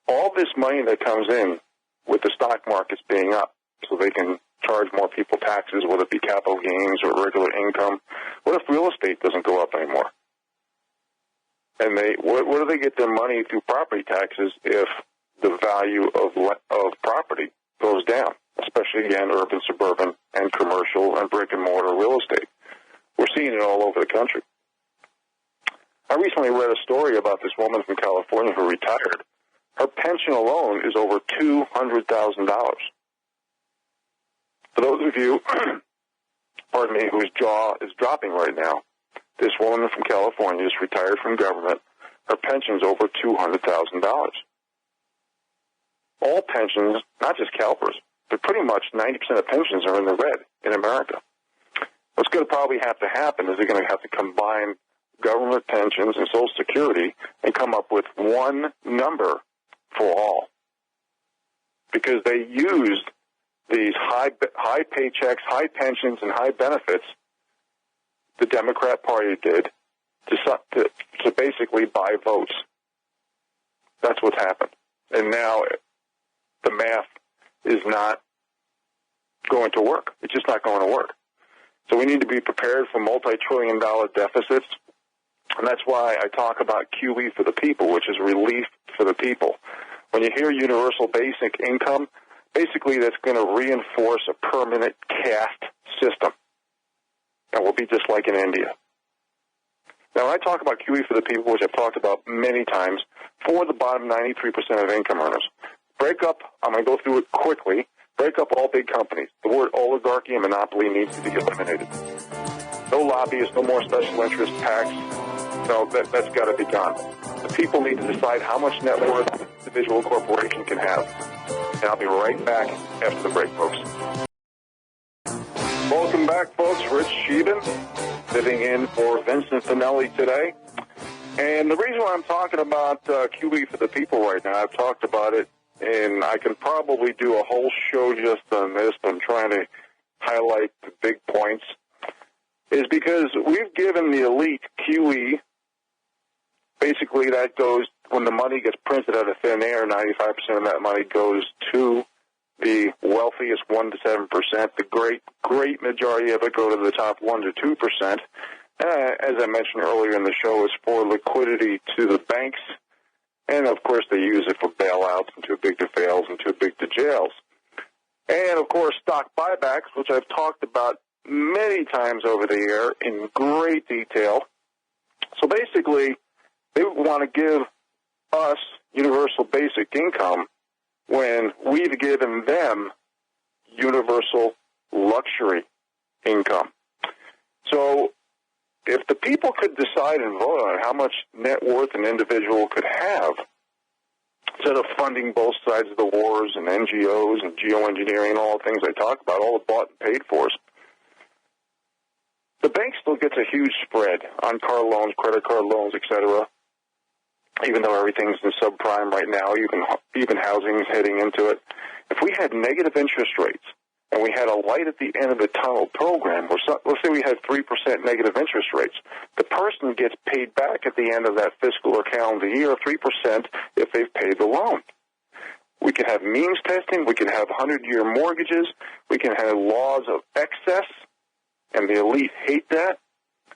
All this money that comes in with the stock markets being up, so they can charge more people taxes, whether it be capital gains or regular income. What if real estate doesn't go up anymore? And where do they get their money through property taxes if the value of property goes down, especially, again, urban, suburban, and commercial and brick-and-mortar real estate? We're seeing it all over the country. I recently read a story about this woman from California who retired. Her pension alone is over $200,000. For those of you, pardon me, whose jaw is dropping right now, this woman from California is retired from government. Her pension's over $200,000. All pensions, not just CalPERS, but pretty much 90% of pensions are in the red in America. What's going to probably have to happen is they're going to have to combine government pensions and Social Security and come up with one number for all. Because they used these high paychecks, high pensions, and high benefits, the Democrat Party did, to basically buy votes. That's what's happened. And now the math is not going to work. It's just not going to work. So we need to be prepared for multi-trillion-dollar deficits, and that's why I talk about QE for the people, which is relief for the people. When you hear universal basic income, basically that's going to reinforce a permanent caste system. And we'll be just like in India. Now, when I talk about QE for the people, which I've talked about many times, for the bottom 93% of income earners, break up, I'm going to go through it quickly, break up all big companies. The word oligarchy and monopoly needs to be eliminated. No lobbyists, no more special interest tax. No, that's got to be gone. The people need to decide how much net worth an individual corporation can have. And I'll be right back after the break, folks. Welcome back, folks. Rich Scheben, sitting in for Vincent Finelli today. And the reason why I'm talking about QE for the people right now, I've talked about it, and I can probably do a whole show just on this, but I'm trying to highlight the big points, is because we've given the elite QE. Basically, that goes, when the money gets printed out of thin air, 95% of that money goes to the wealthiest 1 to 7%. The great majority of it go to the top 1 to 2%. As I mentioned earlier in the show, is for liquidity to the banks. And, of course, they use it for bailouts and too big to fails and too big to jails. And, of course, stock buybacks, which I've talked about many times over the air in great detail. So basically, they want to give us universal basic income when we've given them universal luxury income. So if the people could decide and vote on how much net worth an individual could have, instead of funding both sides of the wars and NGOs and geoengineering and all the things I talk about, all the bought and paid for, the bank still gets a huge spread on car loans, credit card loans, etc., even though everything's in subprime right now, even housing is heading into it. If we had negative interest rates and we had a light at the end of the tunnel program, or let's say we had 3% negative interest rates, the person gets paid back at the end of that fiscal or calendar year 3% if they've paid the loan. We can have means testing. We can have 100-year mortgages. We can have laws of excess, and the elite hate that.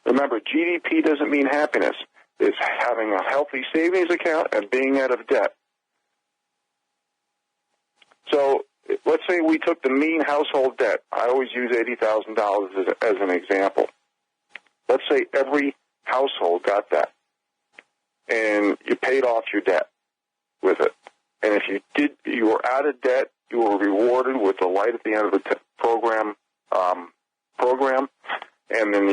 Remember, GDP doesn't mean happiness. It's having a healthy savings account and being out of debt. So let's say we took the mean household debt. I always use $80,000 as an example. Let's say every household got that, and you paid off your debt with it. And if you were out of debt, you were rewarded with the light at the end of the program, and then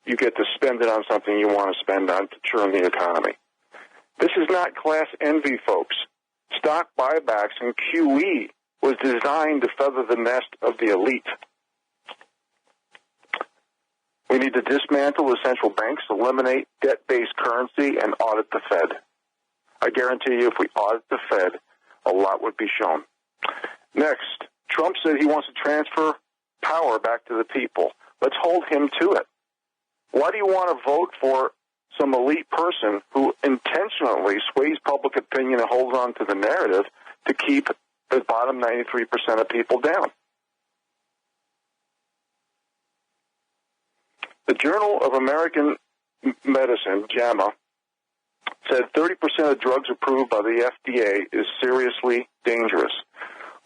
you get to spend it on something you want to spend on to churn the economy. This is not class envy, folks. Stock buybacks and QE was designed to feather the nest of the elite. We need to dismantle the central banks, eliminate debt-based currency, and audit the Fed. I guarantee you if we audit the Fed, a lot would be shown. Next, Trump said he wants to transfer power back to the people. Let's hold him to it. Why do you want to vote for some elite person who intentionally sways public opinion and holds on to the narrative to keep the bottom 93% of people down? The Journal of American Medicine, JAMA, said 30% of drugs approved by the FDA is seriously dangerous.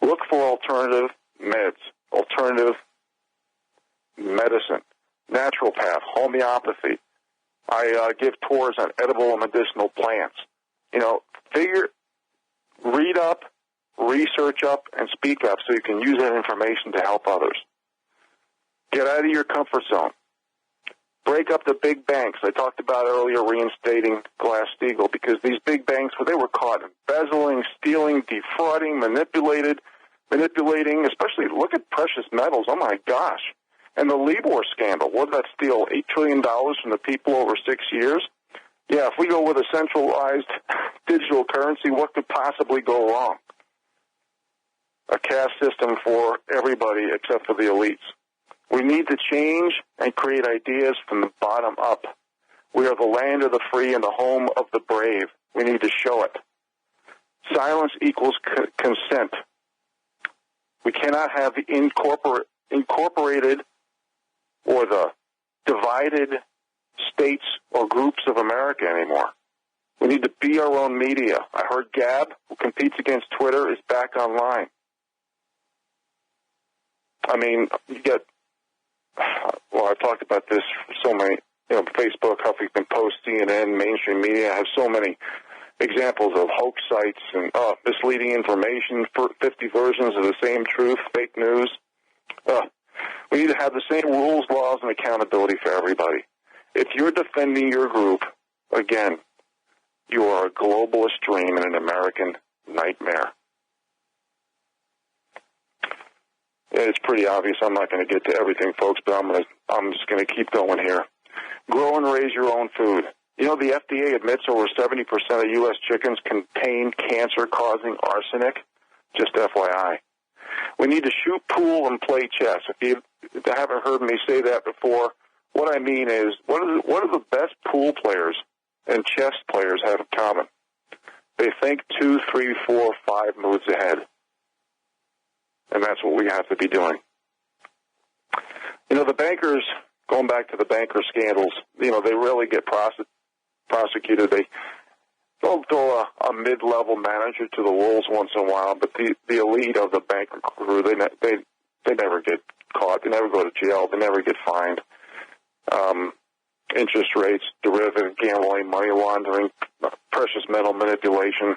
Look for alternative meds, alternative medicine, naturopath, homeopathy. I give tours on edible and medicinal plants. Read up, research up, and speak up so you can use that information to help others. Get out of your comfort zone. Break up the big banks. I talked about earlier reinstating Glass-Steagall because these big banks, they were caught embezzling, stealing, defrauding, manipulating, especially look at precious metals. Oh, my gosh. And the Libor scandal, what did that steal, $8 trillion from the people over 6 years? Yeah, if we go with a centralized digital currency, what could possibly go wrong? A caste system for everybody except for the elites. We need to change and create ideas from the bottom up. We are the land of the free and the home of the brave. We need to show it. Silence equals consent. We cannot have the incorporated or the divided states or groups of America anymore. We need to be our own media. I heard Gab, who competes against Twitter, is back online. I mean, you get, I've talked about this for so many, Facebook, Huffington Post, CNN, mainstream media have so many examples of hoax sites and misleading information, 50 versions of the same truth, fake news. We need to have the same rules, laws, and accountability for everybody. If you're defending your group, again, you are a globalist dream and an American nightmare. It's pretty obvious. I'm not going to get to everything, folks, but I'm just going to keep going here. Grow and raise your own food. The FDA admits over 70% of U.S. chickens contain cancer-causing arsenic. Just FYI. We need to shoot pool and play chess. If you haven't heard me say that before, what I mean is, what do the best pool players and chess players have in common? They think 2, 3, 4, 5 moves ahead. And that's what we have to be doing. The bankers, going back to the banker scandals, they rarely get prosecuted. They'll throw a mid-level manager to the wolves once in a while, but the elite of the banker crew, they never get caught. They never go to jail. They never get fined. Interest rates, derivative gambling, money laundering, precious metal manipulation.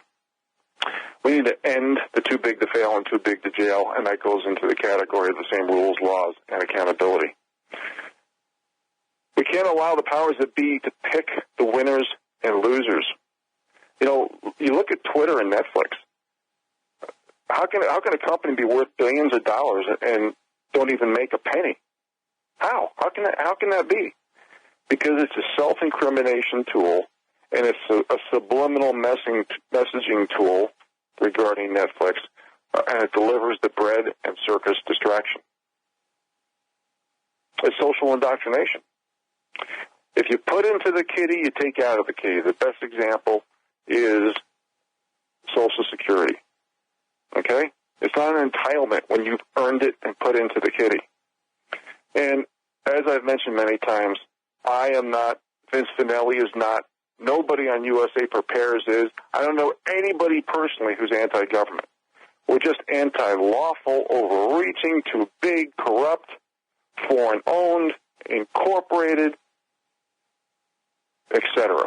We need to end the too big to fail and too big to jail, and that goes into the category of the same rules, laws, and accountability. We can't allow the powers that be to pick the winners and losers. You look at Twitter and Netflix. How can a company be worth billions of dollars and don't even make a penny? How? How can that be? Because it's a self-incrimination tool, and it's a subliminal messaging tool regarding Netflix, and it delivers the bread and circus distraction. It's social indoctrination. If you put into the kitty, you take out of the kitty. The best example is Social Security. Okay? It's not an entitlement when you've earned it and put into the kitty. And as I've mentioned many times, I am not, Vince Finelli is not, nobody on USA Prepares is. I don't know anybody personally who's anti-government. We're just anti-lawful, overreaching, too big, corrupt, foreign-owned, incorporated, etc.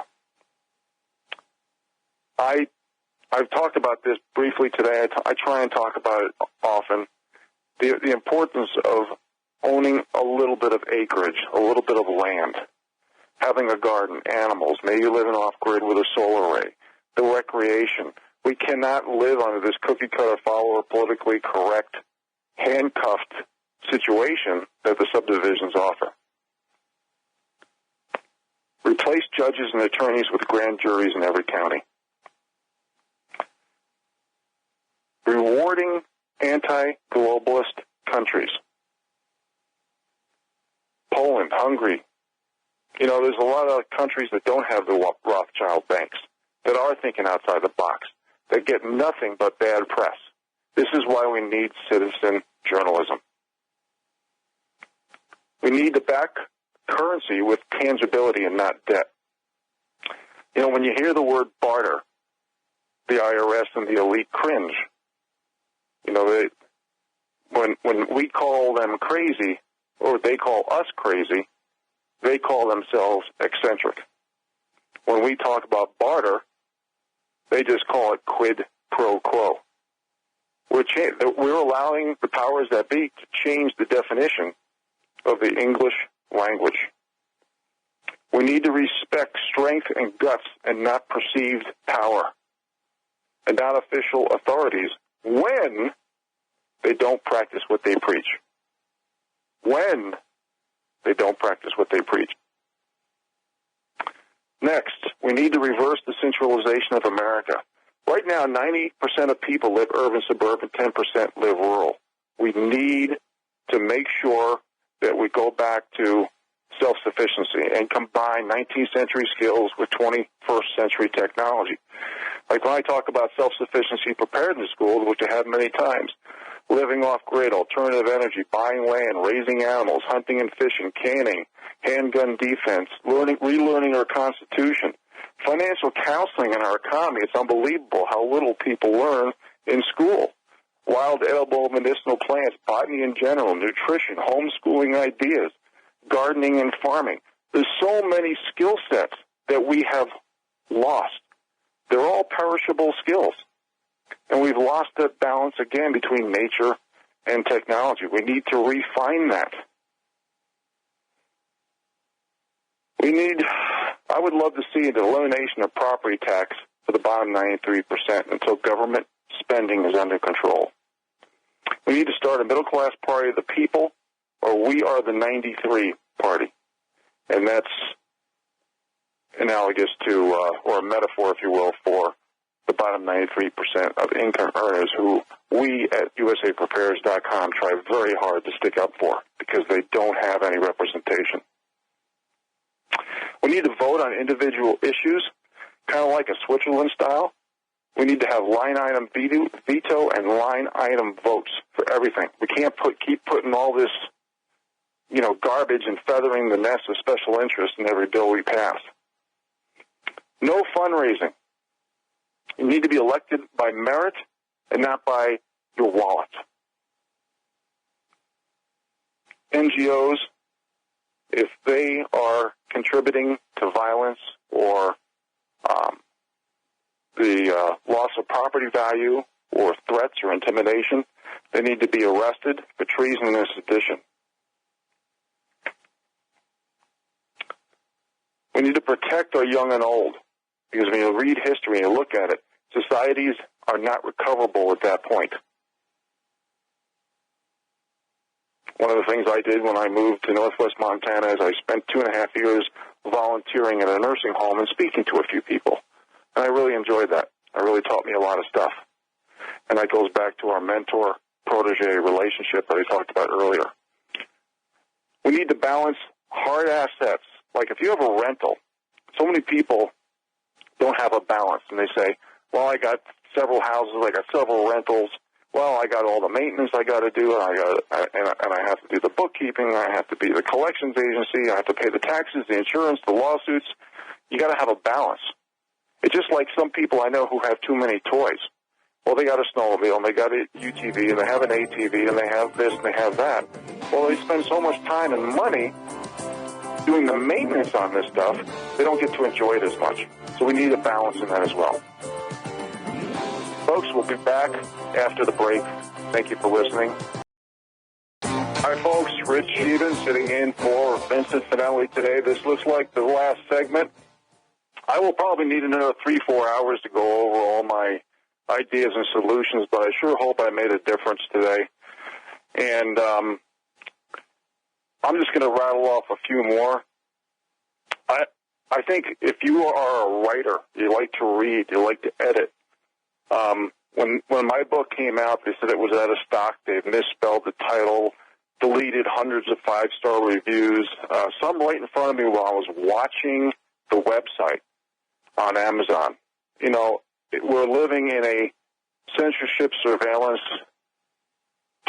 I've talked about this briefly today. I try and talk about it often. The importance of owning a little bit of acreage, a little bit of land. having a garden, animals, maybe living off-grid with a solar array, the recreation. We cannot live under this cookie-cutter follower, politically correct, handcuffed situation that the subdivisions offer. Replace judges and attorneys with grand juries in every county. Rewarding anti-globalist countries. Poland, Hungary. You know, there's a lot of countries that don't have the Rothschild banks, that are thinking outside the box, that get nothing but bad press. This is why we need citizen journalism. We need to back currency with tangibility and not debt. You know, when you hear the word barter, the IRS and the elite cringe. You know, when we call them crazy, or they call us crazy, they call themselves eccentric. When we talk about barter, they just call it quid pro quo. We're allowing the powers that be to change the definition of the English language. We need to respect strength and guts and not perceived power, and not official authorities when they don't practice what they preach. When they don't practice what they preach. Next, we need to reverse the centralization of America. Right now, 90% of people live urban, suburban, 10% live rural. We need to make sure that we go back to self-sufficiency and combine 19th century skills with 21st century technology. Like when I talk about self-sufficiency preparedness schools, which I have many times, living off-grid, alternative energy, buying land, raising animals, hunting and fishing, canning, handgun defense, relearning our Constitution, financial counseling in our economy. It's unbelievable how little people learn in school. Wild edible medicinal plants, botany in general, nutrition, homeschooling ideas, gardening and farming. There's so many skill sets that we have lost. They're all perishable skills. And we've lost that balance again between nature and technology. We need to refine that. I would love to see the elimination of property tax for the bottom 93% until government spending is under control. We need to start a middle-class party of the people, or we are the 93 party. And that's analogous to, or a metaphor, if you will, for the bottom 93% of income earners who we at USAPrepares.com try very hard to stick up for because they don't have any representation. We need to vote on individual issues, kind of like a Switzerland style. We need to have line-item veto and line-item votes for everything. We can't keep putting all this, garbage and feathering the nest of special interest in every bill we pass. No fundraising. You need to be elected by merit and not by your wallet. NGOs, if they are contributing to violence or the loss of property value or threats or intimidation, they need to be arrested for treason and sedition. We need to protect our young and old, because when you read history and you look at it, societies are not recoverable at that point. One of the things I did when I moved to northwest Montana is I spent 2.5 years volunteering at a nursing home and speaking to a few people. And I really enjoyed that. It really taught me a lot of stuff. And that goes back to our mentor-protege relationship that I talked about earlier. We need to balance hard assets. Like if you have a rental, so many people don't have a balance. And they say, well, I got several houses, I got several rentals. Well, I got all the maintenance I got to do, and I have to do the bookkeeping, I have to be the collections agency, I have to pay the taxes, the insurance, the lawsuits. You got to have a balance. It's just like some people I know who have too many toys. Well, they got a snowmobile, and they got a UTV, and they have an ATV, and they have this, and they have that. Well, they spend so much time and money doing the maintenance on this stuff, they don't get to enjoy it as much. So we need a balance in that as well. Folks, we'll be back after the break. Thank you for listening. All Hi, folks. Rich Scheben sitting in for Vincent Finelli today. This looks like the last segment. I will probably need another 3-4 hours to go over all my ideas and solutions, but I sure hope I made a difference today. And I'm just going to rattle off a few more. I think if you are a writer, you like to read, you like to edit. When my book came out, they said it was out of stock. They misspelled the title, deleted hundreds of 5-star reviews. Some right in front of me while I was watching the website on Amazon. You know, we're living in a censorship surveillance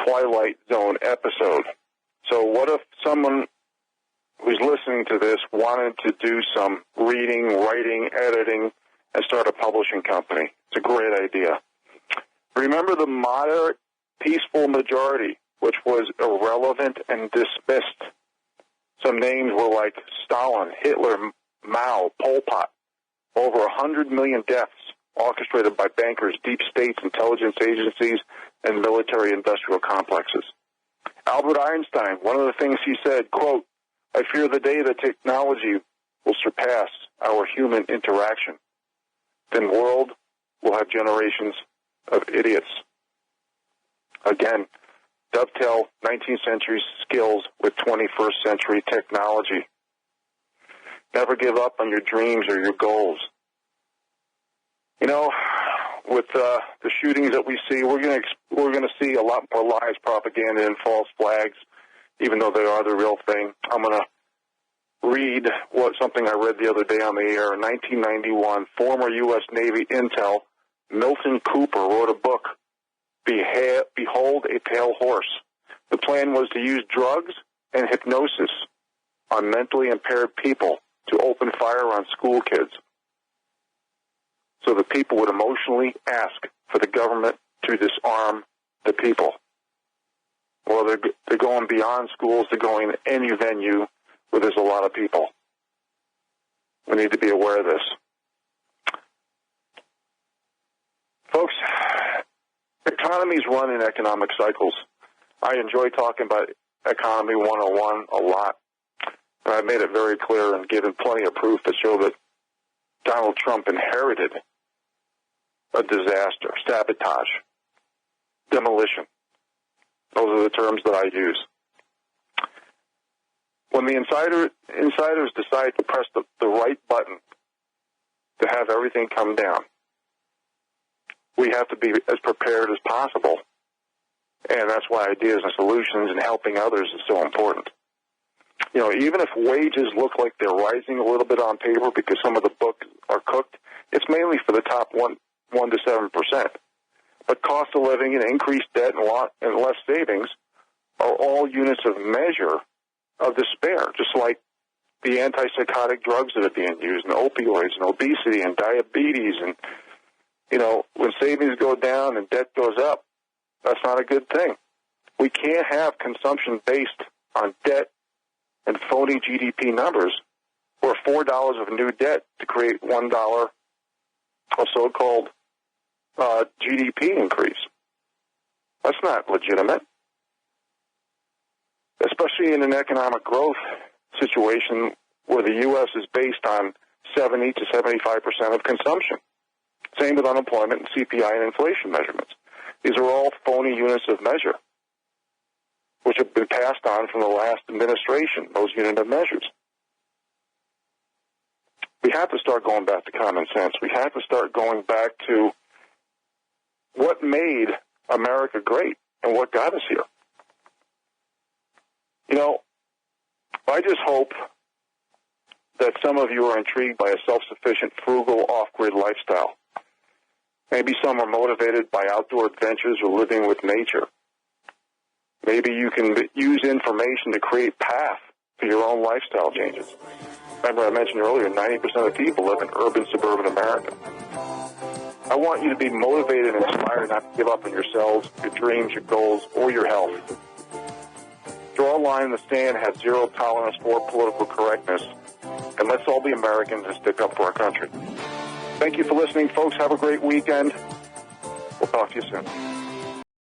Twilight Zone episode. So what if someone who's listening to this wanted to do some reading, writing, editing, and start a publishing company? It's a great idea. Remember the moderate, peaceful majority, which was irrelevant and dismissed. Some names were like Stalin, Hitler, Mao, Pol Pot. Over 100 million deaths orchestrated by bankers, deep states, intelligence agencies, and military-industrial complexes. Albert Einstein, one of the things he said, quote, "I fear the day that technology will surpass our human interaction. Then the world will have generations of idiots." Again, dovetail 19th century skills with 21st century technology. Never give up on your dreams or your goals. You know, with the shootings that we see, we're going to see a lot more lies, propaganda, and false flags, even though they are the real thing. I'm going to read something I read the other day on the air. In 1991, former U.S. Navy intel Milton Cooper wrote a book, Behold a Pale Horse. The plan was to use drugs and hypnosis on mentally impaired people to open fire on school kids, so the people would emotionally ask for the government to disarm the people. Well, they're going beyond schools. They're going to any venue where there's a lot of people. We need to be aware of this. Folks, economies run in economic cycles. I enjoy talking about Economy 101 a lot. And I've made it very clear and given plenty of proof to show that Donald Trump inherited a disaster, sabotage, demolition. Those are the terms that I use. When the insiders decide to press the right button to have everything come down, we have to be as prepared as possible. And that's why ideas and solutions and helping others is so important. You know, even if wages look like they're rising a little bit on paper because some of the books are cooked, it's mainly for the top 1 to 7%. But cost of living and increased debt and less savings are all units of measure of despair, just like the antipsychotic drugs that are being used, and opioids, and obesity, and diabetes. And, you know, when savings go down and debt goes up, that's not a good thing. We can't have consumption based on debt and phony GDP numbers, or $4 of new debt to create $1 of so-called GDP increase. That's not legitimate, especially in an economic growth situation where the U.S. is based on 70 to 75% of consumption. Same with unemployment and CPI and inflation measurements. These are all phony units of measure, which have been passed on from the last administration, those unit of measures. We have to start going back to common sense. We have to start going back to what made America great and what got us here. You know, I just hope that some of you are intrigued by a self-sufficient, frugal, off-grid lifestyle. Maybe some are motivated by outdoor adventures or living with nature. Maybe you can use information to create path for your own lifestyle changes. Remember, I mentioned earlier, 90% of people live in urban, suburban America. I want you to be motivated and inspired not to give up on yourselves, your dreams, your goals, or your health. Draw a line in the sand, have zero tolerance for political correctness, and let's all be Americans and stick up for our country. Thank you for listening, folks. Have a great weekend. We'll talk to you soon.